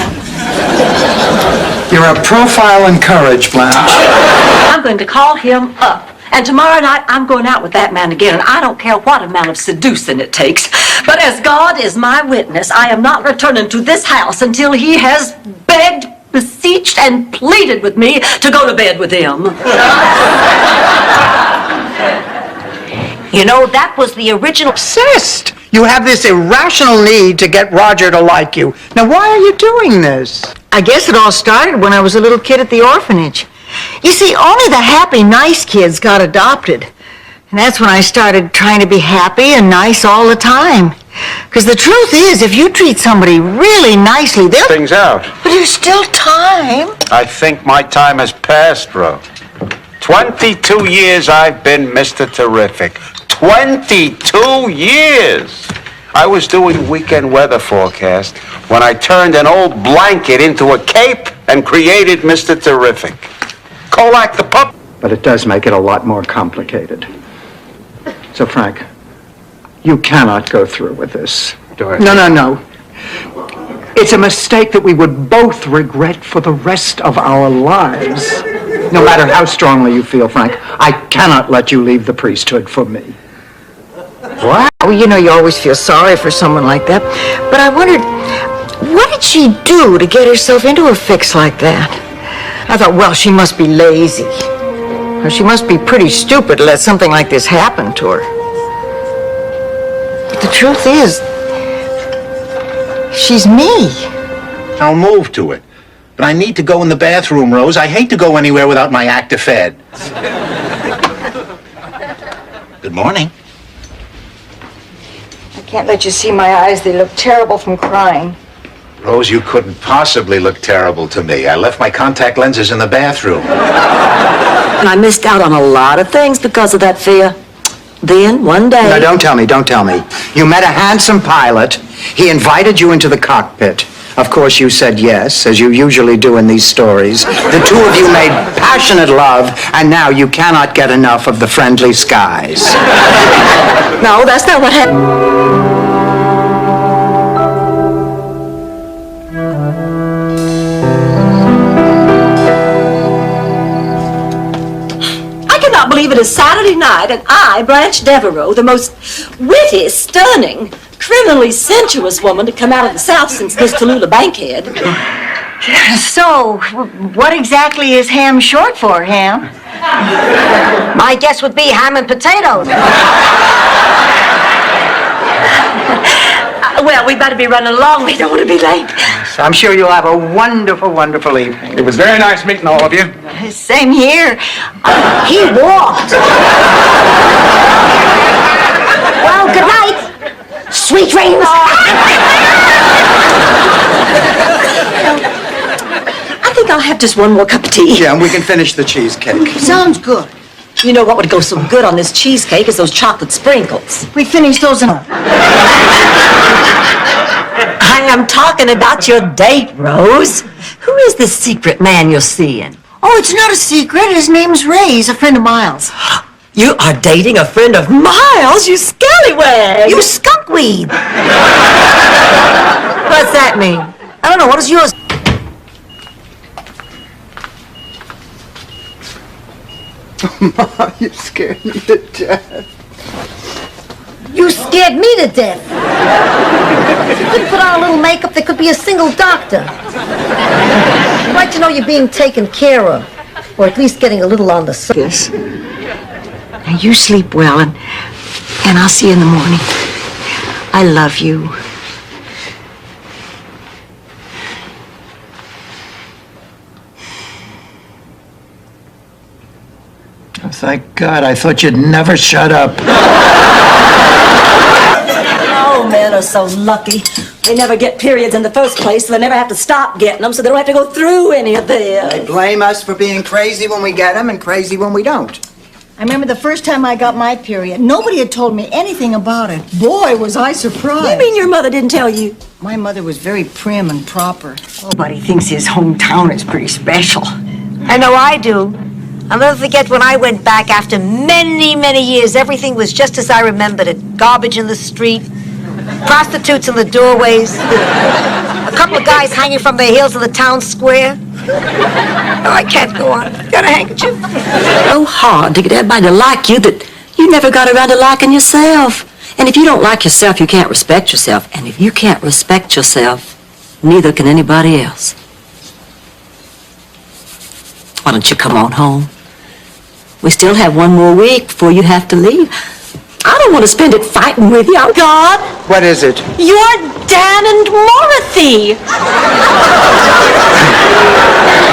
You're a profile in courage, Blanche. I'm going to call him up. And tomorrow night, I'm going out with that man again, and I don't care what amount of seducing it takes. But as God is my witness, I am not returning to this house until he has begged, beseeched, and pleaded with me to go to bed with him. You know, that was the original... Obsessed. You have this irrational need to get Roger to like you. Now, why are you doing this? I guess it all started when I was a little kid at the orphanage. You see, only the happy, nice kids got adopted. And that's when I started trying to be happy and nice all the time. Because the truth is, if you treat somebody really nicely, they'll... Things out. But there's still time. I think my time has passed, Rose. 22 years I've been Mr. Terrific. 22 years! I was doing weekend weather forecast when I turned an old blanket into a cape and created Mr. Terrific. Kolak the pup. But it does make it a lot more complicated. So, Frank, you cannot go through with this. Dorothy. No. It's a mistake that we would both regret for the rest of our lives. No matter how strongly you feel, Frank, I cannot let you leave the priesthood for me. What? Well, you know, you always feel sorry for someone like that. But I wondered, what did she do to get herself into a fix like that? I thought, well, she must be lazy. Or she must be pretty stupid to let something like this happen to her. But the truth is, she's me. I'll move to it. But I need to go in the bathroom, Rose. I hate to go anywhere without my Actifed. Good morning. I can't let you see my eyes. They look terrible from crying. Rose, you couldn't possibly look terrible to me. I left my contact lenses in the bathroom. And I missed out on a lot of things because of that fear. Then, one day... No, don't tell me. You met a handsome pilot. He invited you into the cockpit. Of course, you said yes, as you usually do in these stories. The two of you made passionate love, and now you cannot get enough of the friendly skies. No, that's not what happened. I cannot believe it is Saturday night, and I, Blanche Devereaux, the most witty, stunning, criminally sensuous woman to come out of the South since Miss Tallulah Bankhead. So, what exactly is ham short for, Ham? My guess would be ham and potatoes. Well, we better be running along. We don't want to be late. So I'm sure you'll have a wonderful, wonderful evening. It was very nice meeting all of you. Same here. He walked. Well, good night. Sweet dreams. I think I'll have just one more cup of tea. Yeah, and we can finish the cheesecake. Sounds good. You know what would go so good on this cheesecake is those chocolate sprinkles. We finished those in I am talking about your date, Rose. Who is this secret man you're seeing? Oh, it's not a secret. His name's Ray. He's a friend of Miles. You are dating a friend of Miles, you scallywag! You skunkweed. What's that mean? I don't know. What is yours? Ma, you scared me to death. You scared me to death. If you could put on a little makeup, there could be a single doctor. I'd like to know you're being taken care of, or at least getting a little on the surface. Now, you sleep well, and I'll see you in the morning. I love you. Oh, thank God. I thought you'd never shut up. Oh, men are so lucky. They never get periods in the first place, so they never have to stop getting them, so they don't have to go through any of this. They blame us for being crazy when we get them and crazy when we don't. I remember the first time I got my period. Nobody had told me anything about it. Boy, was I surprised. You mean your mother didn't tell you? My mother was very prim and proper. Oh, but he thinks his hometown is pretty special. I know I do. I'll never forget when I went back after many, many years. Everything was just as I remembered it. Garbage in the street, prostitutes in the doorways, a couple of guys hanging from their heels in the town square. Oh, I can't go on. Got a handkerchief? So hard to get everybody to like you that you never got around to liking yourself. And if you don't like yourself, you can't respect yourself. And if you can't respect yourself, neither can anybody else. Why don't you come on home? We still have one more week before you have to leave. I don't want to spend it fighting with you. Oh, God! What is it? You're Dan and Dorothy!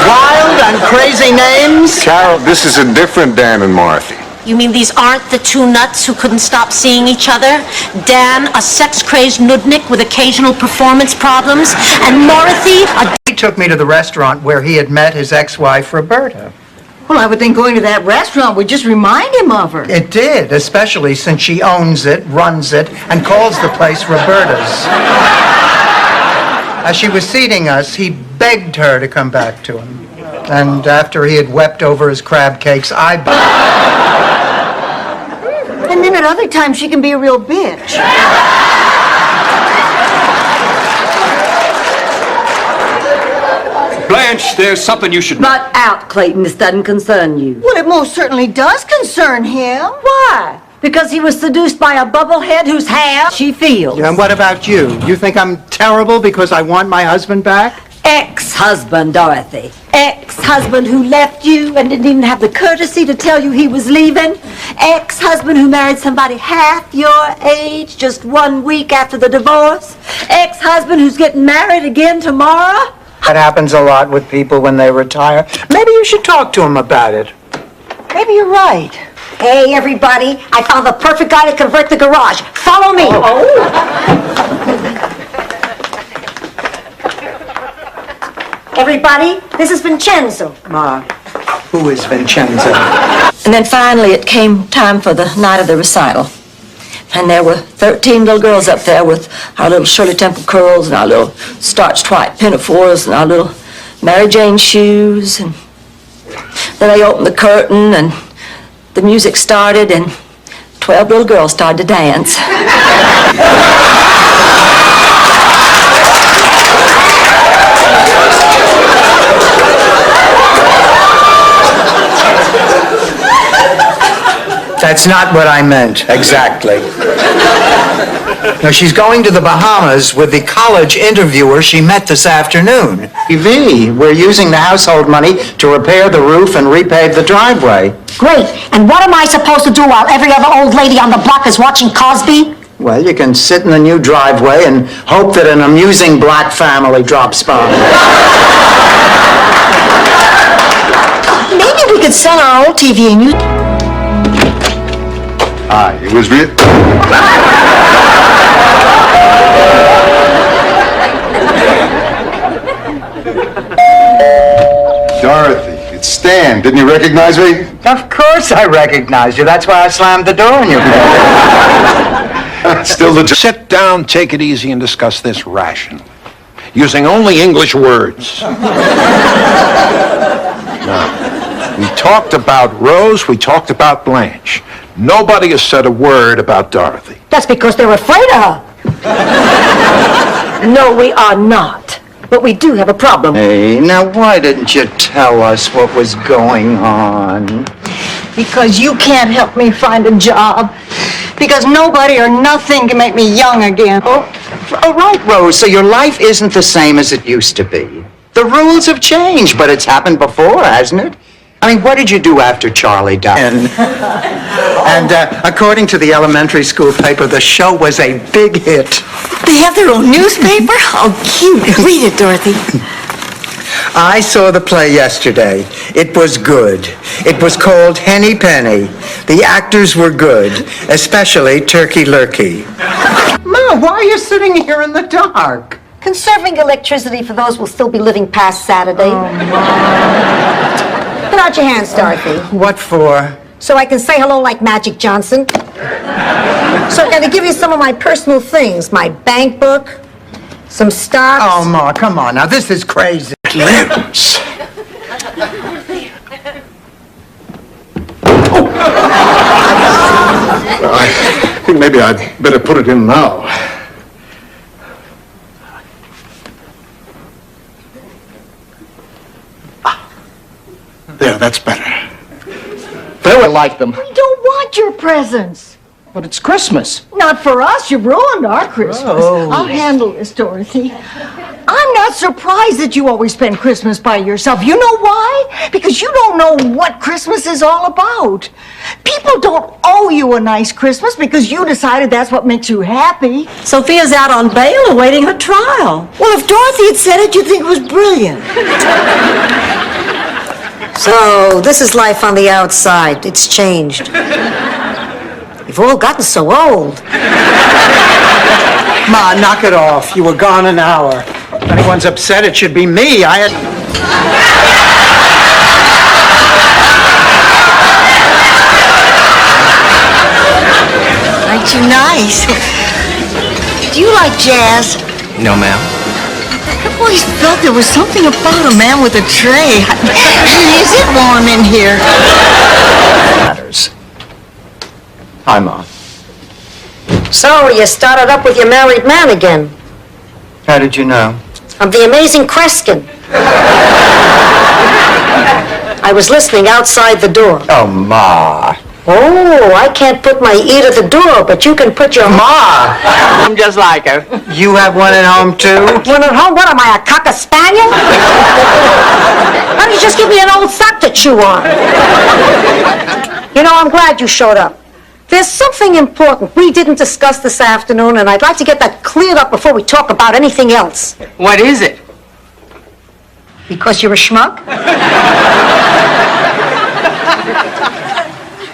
Wild and crazy names? Carol, this is a different Dan and Marthy. You mean these aren't the two nuts who couldn't stop seeing each other? Dan, a sex-crazed nudnik with occasional performance problems, and Dorothy, a... He took me to the restaurant where he had met his ex-wife, Roberta. Well, I would think going to that restaurant would just remind him of her. It did, especially since she owns it, runs it, and calls the place Roberta's. As she was seating us, he begged her to come back to him. And after he had wept over his crab cakes, I... And then at other times, she can be a real bitch. Blanche, there's something you should... Not out, Clayton. This doesn't concern you. Well, it most certainly does concern him. Why? Because he was seduced by a bubblehead whose hand she feels. And what about you? You think I'm terrible because I want my husband back? Ex-husband, Dorothy. Ex-husband who left you and didn't even have the courtesy to tell you he was leaving. Ex-husband who married somebody half your age just 1 week after the divorce. Ex-husband who's getting married again tomorrow. That happens a lot with people when they retire. Maybe you should talk to him about it. Maybe you're right. Hey, everybody, I found the perfect guy to convert the garage. Follow me. Everybody, this is Vincenzo. Ma, who is Vincenzo? And then finally it came time for the night of the recital. And there were 13 little girls up there with our little Shirley Temple curls and our little starched white pinafores and our little Mary Jane shoes. And then they opened the curtain and the music started and 12 little girls started to dance. That's not what I meant, exactly. No, she's going to the Bahamas with the college interviewer she met this afternoon. TV, we're using the household money to repair the roof and repave the driveway. Great. And what am I supposed to do while every other old lady on the block is watching Cosby? Well, you can sit in the new driveway and hope that an amusing black family drops by. Maybe we could sell our old TV and you... It was real. Dorothy, it's Stan. Didn't you recognize me? Of course I recognized you. That's why I slammed the door on you. Still the... Sit down, take it easy, and discuss this rationally, using only English words. Now, we talked about Rose, we talked about Blanche. Nobody has said a word about Dorothy. That's because they're afraid of her. No, we are not. But we do have a problem. Hey, now why didn't you tell us what was going on? Because you can't help me find a job. Because nobody or nothing can make me young again. Oh, all right, Rose, so your life isn't the same as it used to be. The rules have changed, but it's happened before, hasn't it? I mean, what did you do after Charlie died? And according to the elementary school paper, the show was a big hit. They have their own newspaper? Oh, cute. Read it, Dorothy. I saw the play yesterday. It was good. It was called Henny Penny. The actors were good, especially Turkey Lurkey. Ma, why are you sitting here in the dark? Conserving electricity for those who will still be living past Saturday. Put out your hands, Dorothy. What for? So I can say hello like Magic Johnson. So I'm going to give you some of my personal things. My bank book, some stocks. Oh, Ma, come on. Now, this is crazy. Limbs. I think maybe I'd better put it in now. There, that's better. Very like them. We don't want your presents. But it's Christmas. Not for us. You ruined our Christmas. Oh. I'll handle this, Dorothy. I'm not surprised that you always spend Christmas by yourself. You know why? Because you don't know what Christmas is all about. People don't owe you a nice Christmas because you decided that's what makes you happy. Sophia's out on bail awaiting her trial. Well, if Dorothy had said it, you'd think it was brilliant. So, this is life on the outside. It's changed. You've all gotten so old. Ma, knock it off. You were gone an hour. If anyone's upset, it should be me. Aren't you nice? Do you like jazz? No, ma'am. I've always felt there was something about a man with a tray. Is it warm in here? matters. Hi, Ma. So, you started up with your married man again. How did you know? I'm the amazing Kreskin. I was listening outside the door. Oh, Ma. Oh, I can't put my ear to the door, but you can put your... Ma! I'm just like her. You have one at home, too? One at home? What am I, a cocker spaniel? Why don't you just give me an old sock to chew on? You know, I'm glad you showed up. There's something important we didn't discuss this afternoon, and I'd like to get that cleared up before we talk about anything else. What is it? Because you're a schmuck?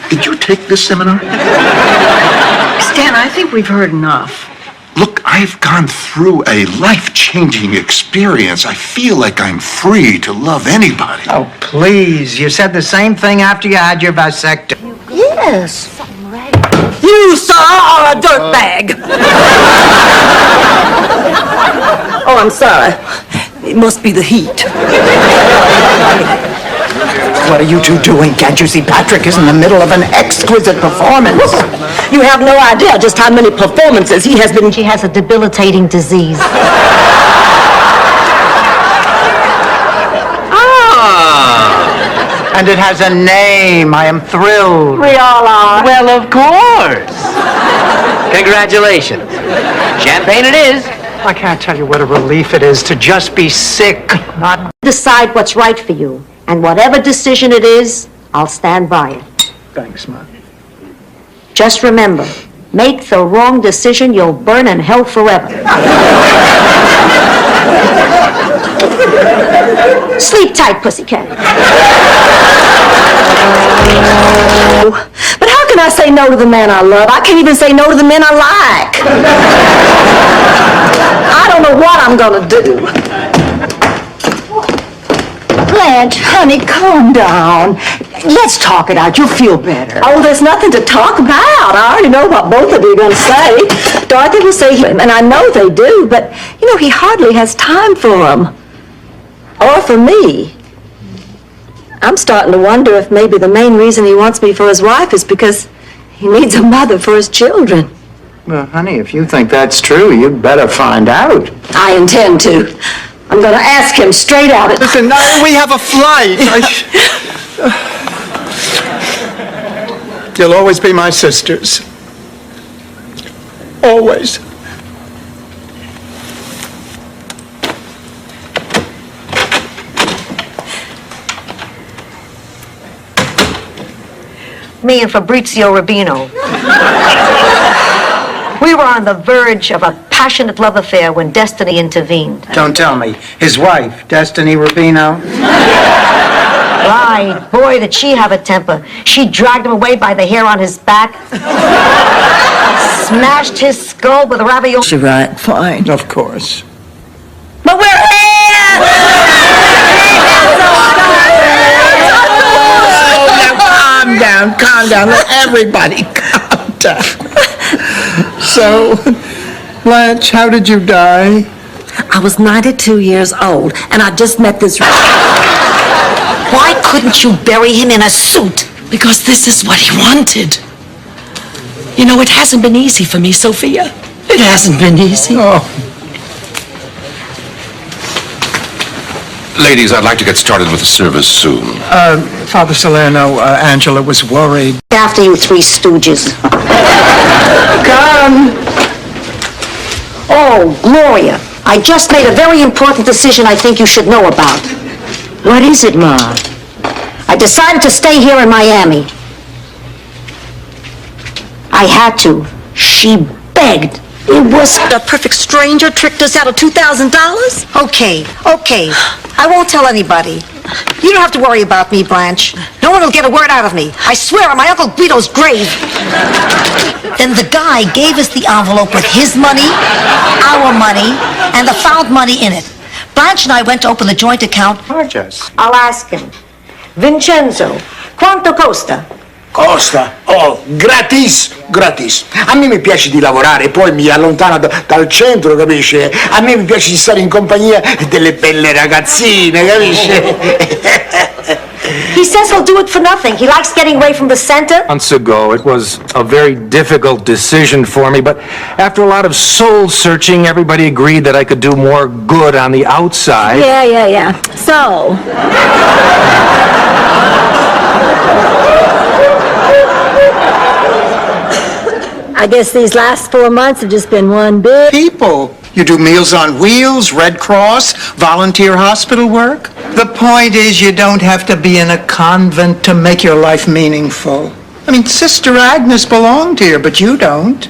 Did you take this seminar? Stan, I think we've heard enough. Look, I've gone through a life-changing experience. I feel like I'm free to love anybody. Oh, please. You said the same thing after you had your vasectomy. Yes. You, sir, are a dirtbag. Oh, I'm sorry. It must be the heat. What are you two doing? Can't you see Patrick is in the middle of an exquisite performance? You have no idea just how many performances he has been... She has a debilitating disease. Ah! And it has a name. I am thrilled. We all are. Well, of course. Congratulations. Champagne it is. I can't tell you what a relief it is to just be sick, not... Decide what's right for you. And whatever decision it is, I'll stand by it. Thanks, Ma. Just remember, Make the wrong decision, you'll burn in hell forever. Sleep tight, pussycat. But how can I say no to the man I love? I can't even say no to the men I like. I don't know what I'm gonna do. Blanche, honey, calm down. Let's talk it out. You'll feel better. Oh, there's nothing to talk about. I already know what both of you are going to say. Dorothy will say him, and I know they do, but, you know, he hardly has time for them. Or for me. I'm starting to wonder if maybe the main reason he wants me for his wife is because he needs a mother for his children. Well, honey, if you think that's true, you'd better find out. I intend to. I'm going to ask him straight out. Listen, we have a flight. You'll always be my sisters. Always. Me and Fabrizio Rubino. We were on the verge of a passionate love affair when destiny intervened. Don't tell me. His wife, Destiny Rubino? Right. Boy, did she have a temper. She dragged him away by the hair on his back, smashed his skull with ravioli. She right. Fine. Of course. But we're here! Calm down. Let everybody calm down. So, Blanche, how did you die? I was 92 years old, and I just met this... Why couldn't you bury him in a suit? Because this is what he wanted. You know, it hasn't been easy for me, Sophia. It hasn't been easy. Oh. Ladies, I'd like to get started with the service soon. Father Salerno, Angela was worried. After you three stooges. Come! Oh, Gloria, I just made a very important decision I think you should know about. What is it, Ma? I decided to stay here in Miami. I had to. She begged. It was... A perfect stranger tricked us out of $2,000? Okay. I won't tell anybody. You don't have to worry about me, Blanche. No one will get a word out of me. I swear on my Uncle Guido's grave. Then the guy gave us the envelope with his money, our money, and the found money in it. Blanche and I went to open the joint account. Charge us. I'll ask him. Vincenzo, quanto costa? Costa? Oh, gratis. A me mi piace di lavorare, poi mi allontano dal centro, capisce? A me mi piace di stare in compagnia delle belle ragazzine, capisce? He says he'll do it for nothing. He likes getting away from the center. Months ago, it was a very difficult decision for me, but after a lot of soul searching, everybody agreed that I could do more good on the outside. Yeah. So... I guess these last 4 months have just been one big... People. You do Meals on Wheels, Red Cross, volunteer hospital work. The point is you don't have to be in a convent to make your life meaningful. I mean, Sister Agnes belonged here, but you don't.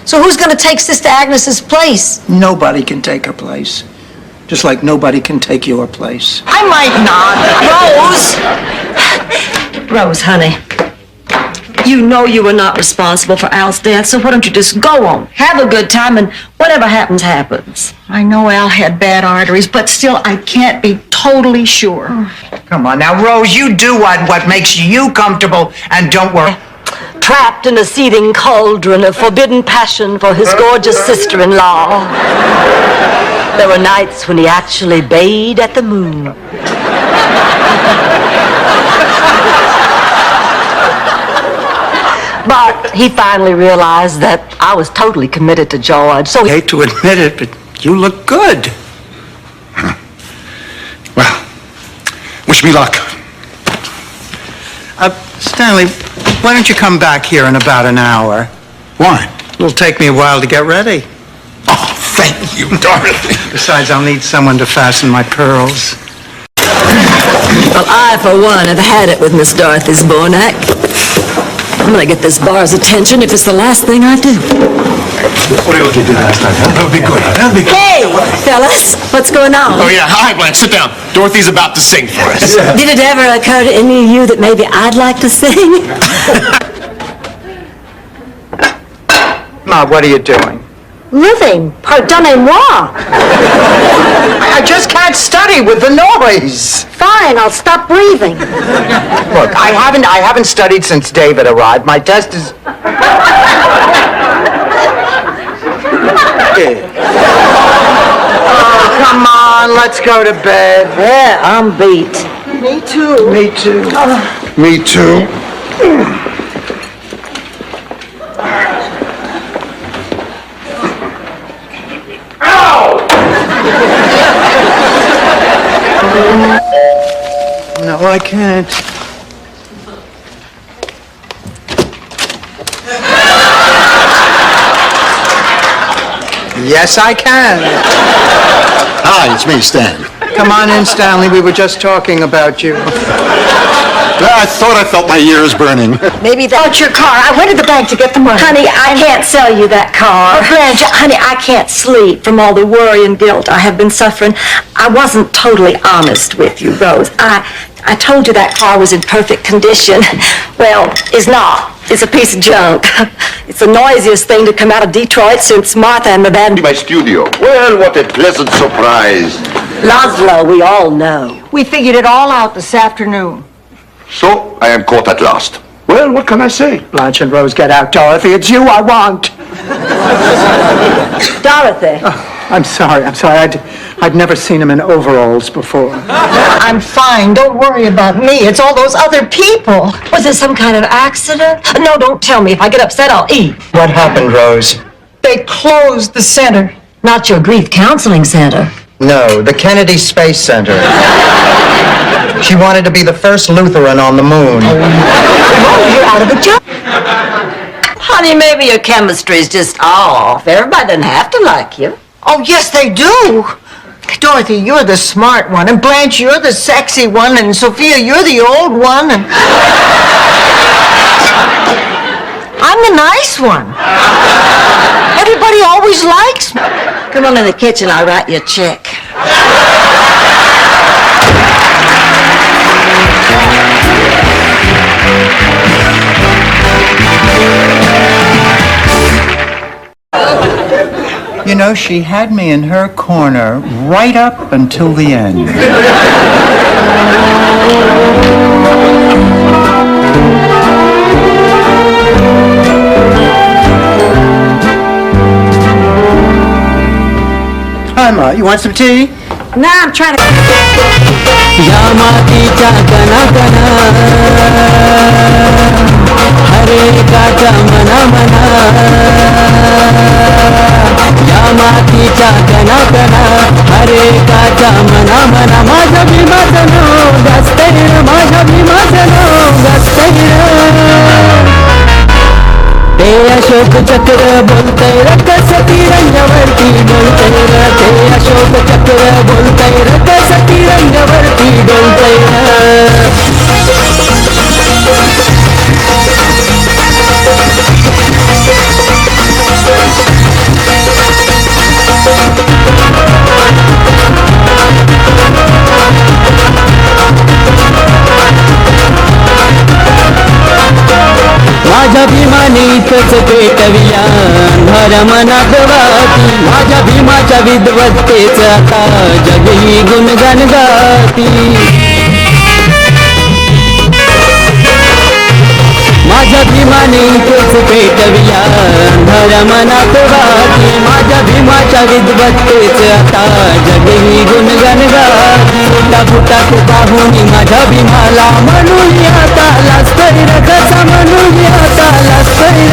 So who's going to take Sister Agnes's place? Nobody can take her place. Just like nobody can take your place. I might not. Rose, honey. You know you were not responsible for Al's death, so why don't you just go on, have a good time, and whatever happens, happens. I know Al had bad arteries, but still I can't be totally sure. Come on now, Rose, you do what makes you comfortable, and don't worry. Trapped in a seething cauldron of forbidden passion for his gorgeous sister-in-law. There were nights when he actually bayed at the moon. But he finally realized that I was totally committed to George, so... I hate to admit it, but you look good. Well, wish me luck. Stanley, why don't you come back here in about an hour? Why? It'll take me a while to get ready. Oh, thank you, Dorothy. Besides, I'll need someone to fasten my pearls. Well, I, for one, have had it with Miss Dorothy's Bornak. I'm gonna get this bar's attention if it's the last thing I do. What did you do last night, huh? That'll be good. That'll be good. Hey, fellas, what's going on? Oh, yeah. Hi, Blanche. Sit down. Dorothy's about to sing for us. Did it ever occur to any of you that maybe I'd like to sing? Ma, what are you doing? Living. Pardonnez-moi. I just can't study with the noise. Fine, I'll stop breathing. Look, I haven't studied since David arrived. My test is... Oh, come on, let's go to bed. Yeah, I'm beat. Me too. Me too. Me too. No, I can't. Yes, I can. Hi, it's me, Stan. Come on in, Stanley. We were just talking about you. I thought I felt my ears burning. Maybe that's your car. I went to the bank to get the money. Honey, I can't sell you that car. Blanche, Honey, I can't sleep from all the worry and guilt I have been suffering. I wasn't totally honest with you, Rose. I told you that car was in perfect condition. Well, it's not. It's a piece of junk. It's the noisiest thing to come out of Detroit since Martha and the band. My studio. Well, what a pleasant surprise. Laszlo, we all know. we figured it all out this afternoon. So, I am caught at last. Well, what can I say? Blanche and Rose, get out. Dorothy, it's you I want. Dorothy. I'm sorry. I'd never seen him in overalls before. I'm fine. Don't worry about me. It's all those other people. Was it some kind of accident? No, don't tell me. If I get upset, I'll eat. What happened, Rose? They closed the center. Not your grief counseling center. No, the Kennedy Space Center. She wanted to be the first Lutheran on the moon. Oh, you're out of a job. Honey, maybe your chemistry's just off. Everybody doesn't have to like you. Oh, yes, they do. Dorothy, you're the smart one, and Blanche, you're the sexy one, and Sophia, you're the old one, and... I'm the nice one. Everybody always likes me. Come on in the kitchen, I'll write you a check. You know, she had me in her corner right up until the end. Hi, Ma. You want some tea? Nah, I'm trying to... Ashok चक्र बोलते रकसती रंगवरती डोलते रहते अशोक चक्र बोलते रकसती रंगवरती डोलते माझ्या भीमानीतच पेटविया अंधार मनात वाती माझ्या भीमाच्या विद्वत्तेच आता जगही गुणगान गाती माझ्या भीमानीतच पेटविया अंधार मनात वाती माझ्या भीमाच्या विद्वत्तेच आता जगही गुणगान गाती फुटा फुटात पाहुणी माझ्या भीमाला म्हणूया आता लास्करी रकसा म्हणूया आता लास्करी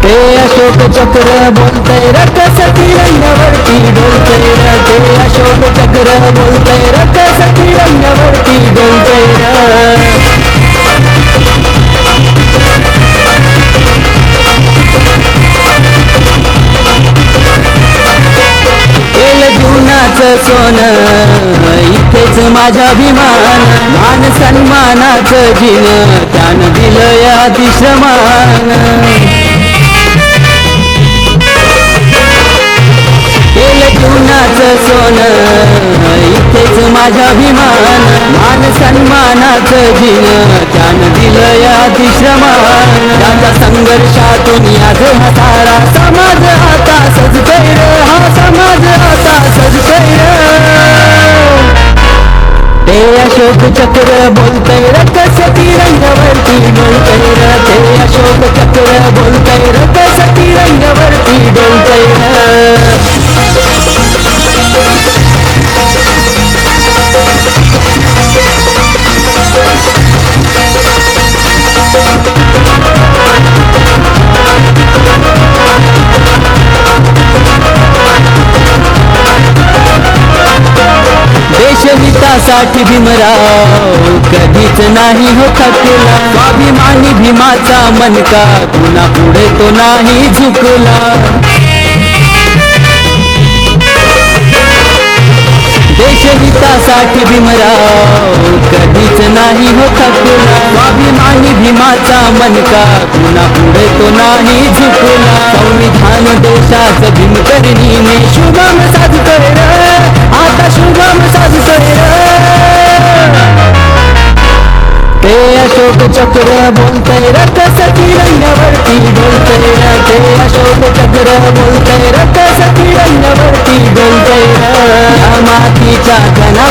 ते अशोक चक्र बोलतय रकसती रंगावरती डोलतय ते अशोक चक्र बोलतय रकसती रंगावरती डोलतय सोनं इथेच इथेच माझा अभिमान मान सन्मानाचं जीवन त्यानं दिलं या दिश्रमान केलं जीवनाचं सोनं इथेच माझा अभिमान मान सन्मानाचं जीवन त्यानं दिलं या दिश्रमान त्याच्या संघर्षातून आज हा सारा समाज आता सजतोय रे हा समाज आता सजतोय ते अशोक चक्र बोलतय रकस तिरंगावरती डोलतय ते अशोक चक्र बोलतय रकस तिरंगावरती डोलतय देशहितासाठी भीमराव कधीच नाही हो थकला स्वाभिमानी भीमाचा मनका पुन्हा पुढे तो नाही झुकला देशहितासाठी भीमराव कधीच नाही हो थकला स्वाभिमानी भीमाचा मनका पुन्हा पुढे तो नाही झुकला संविधान देशाचं भीमकरणीने शुभम साधतोय रे आता शुभम साधतोय ते अशोक चक्र बोलतय रकस तिरंगावरती डोलतय ते अशोक चक्र बोलतय रकस तिरंगावरती डोलतय मातीच्या कणा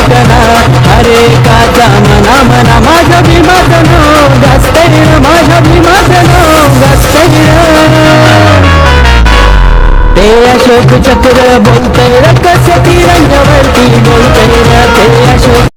हरे काच्या मना मना माझ्या भीमाचं नाव गाजतय माझ्या भीमाचं नाव गाजतय ते अशोक चक्र बोलतय रकस तिरंगावरती बोलतय ते अशोक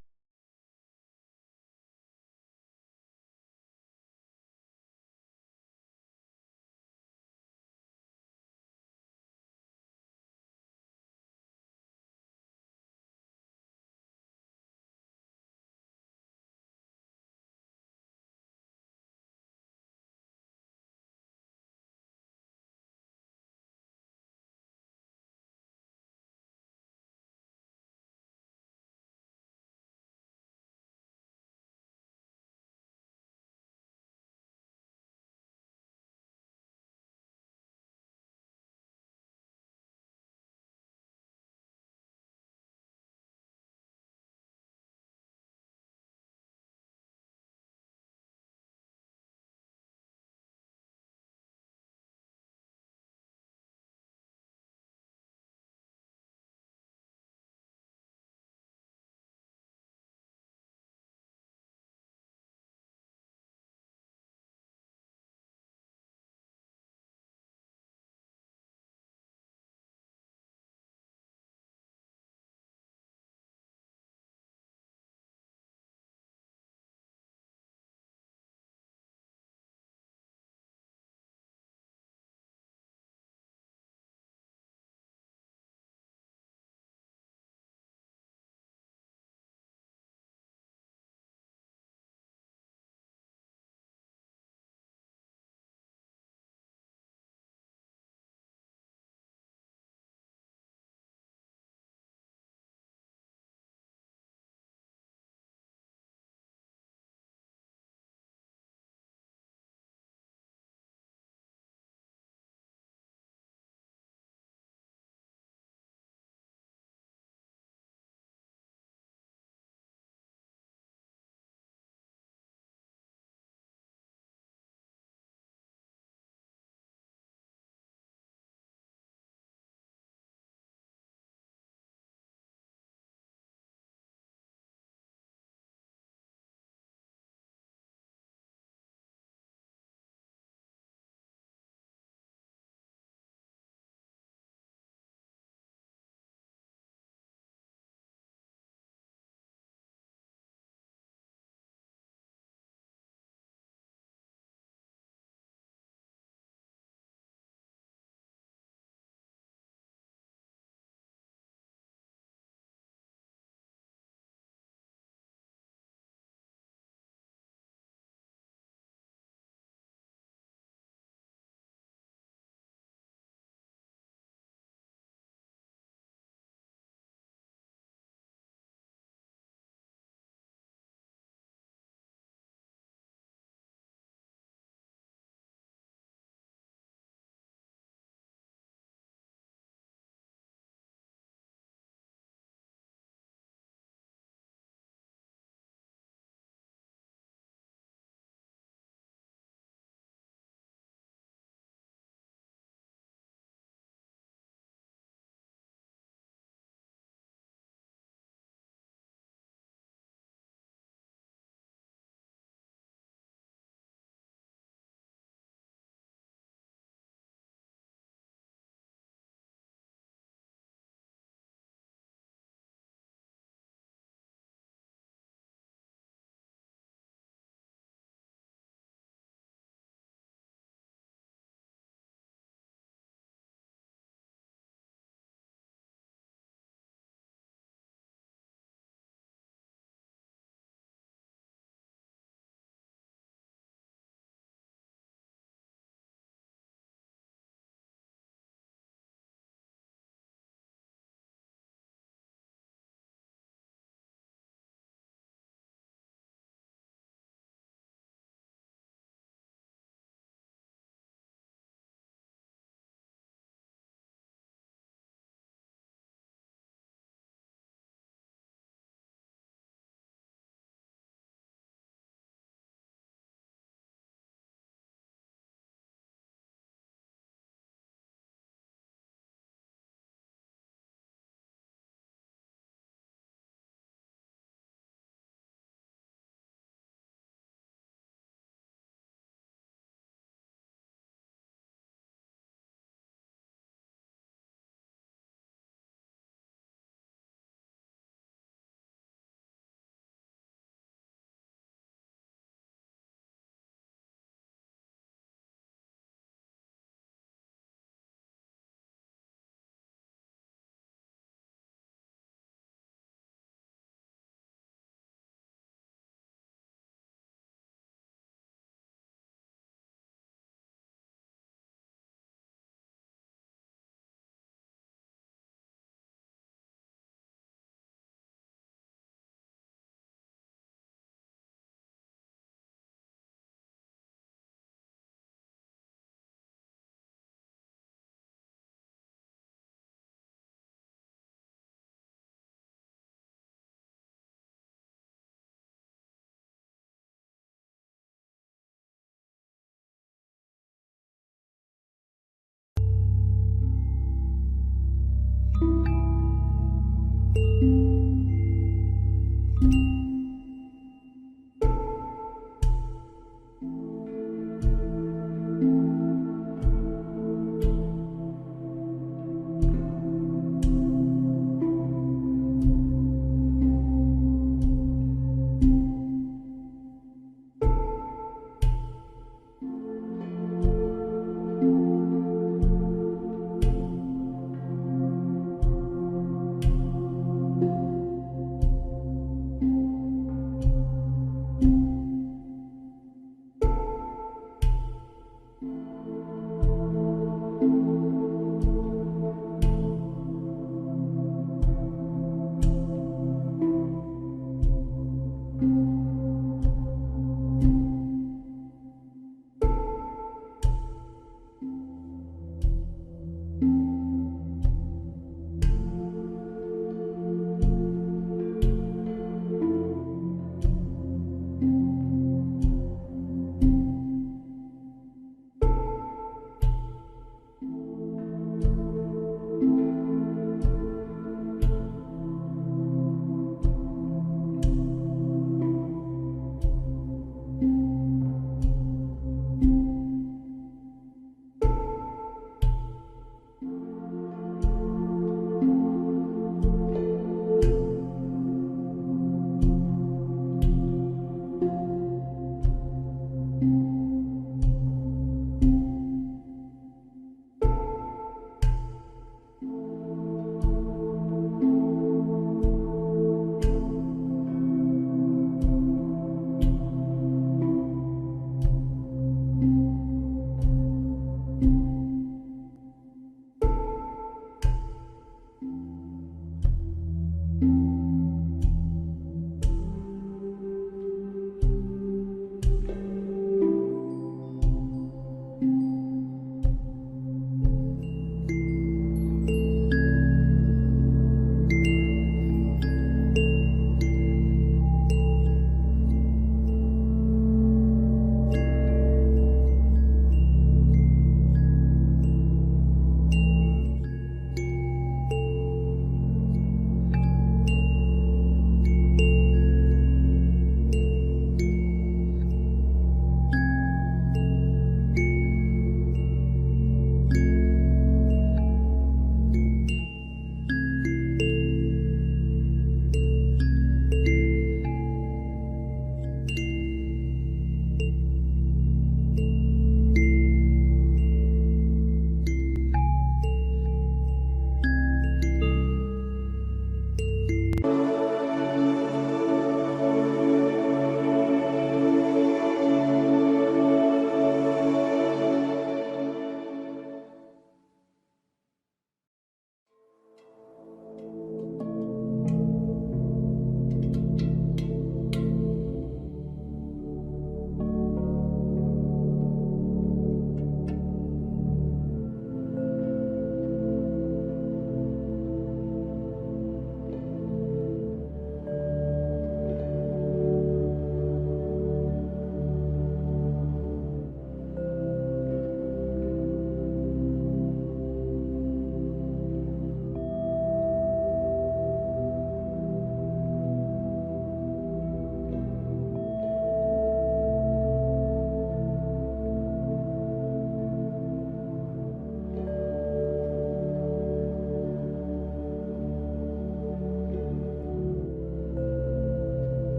you.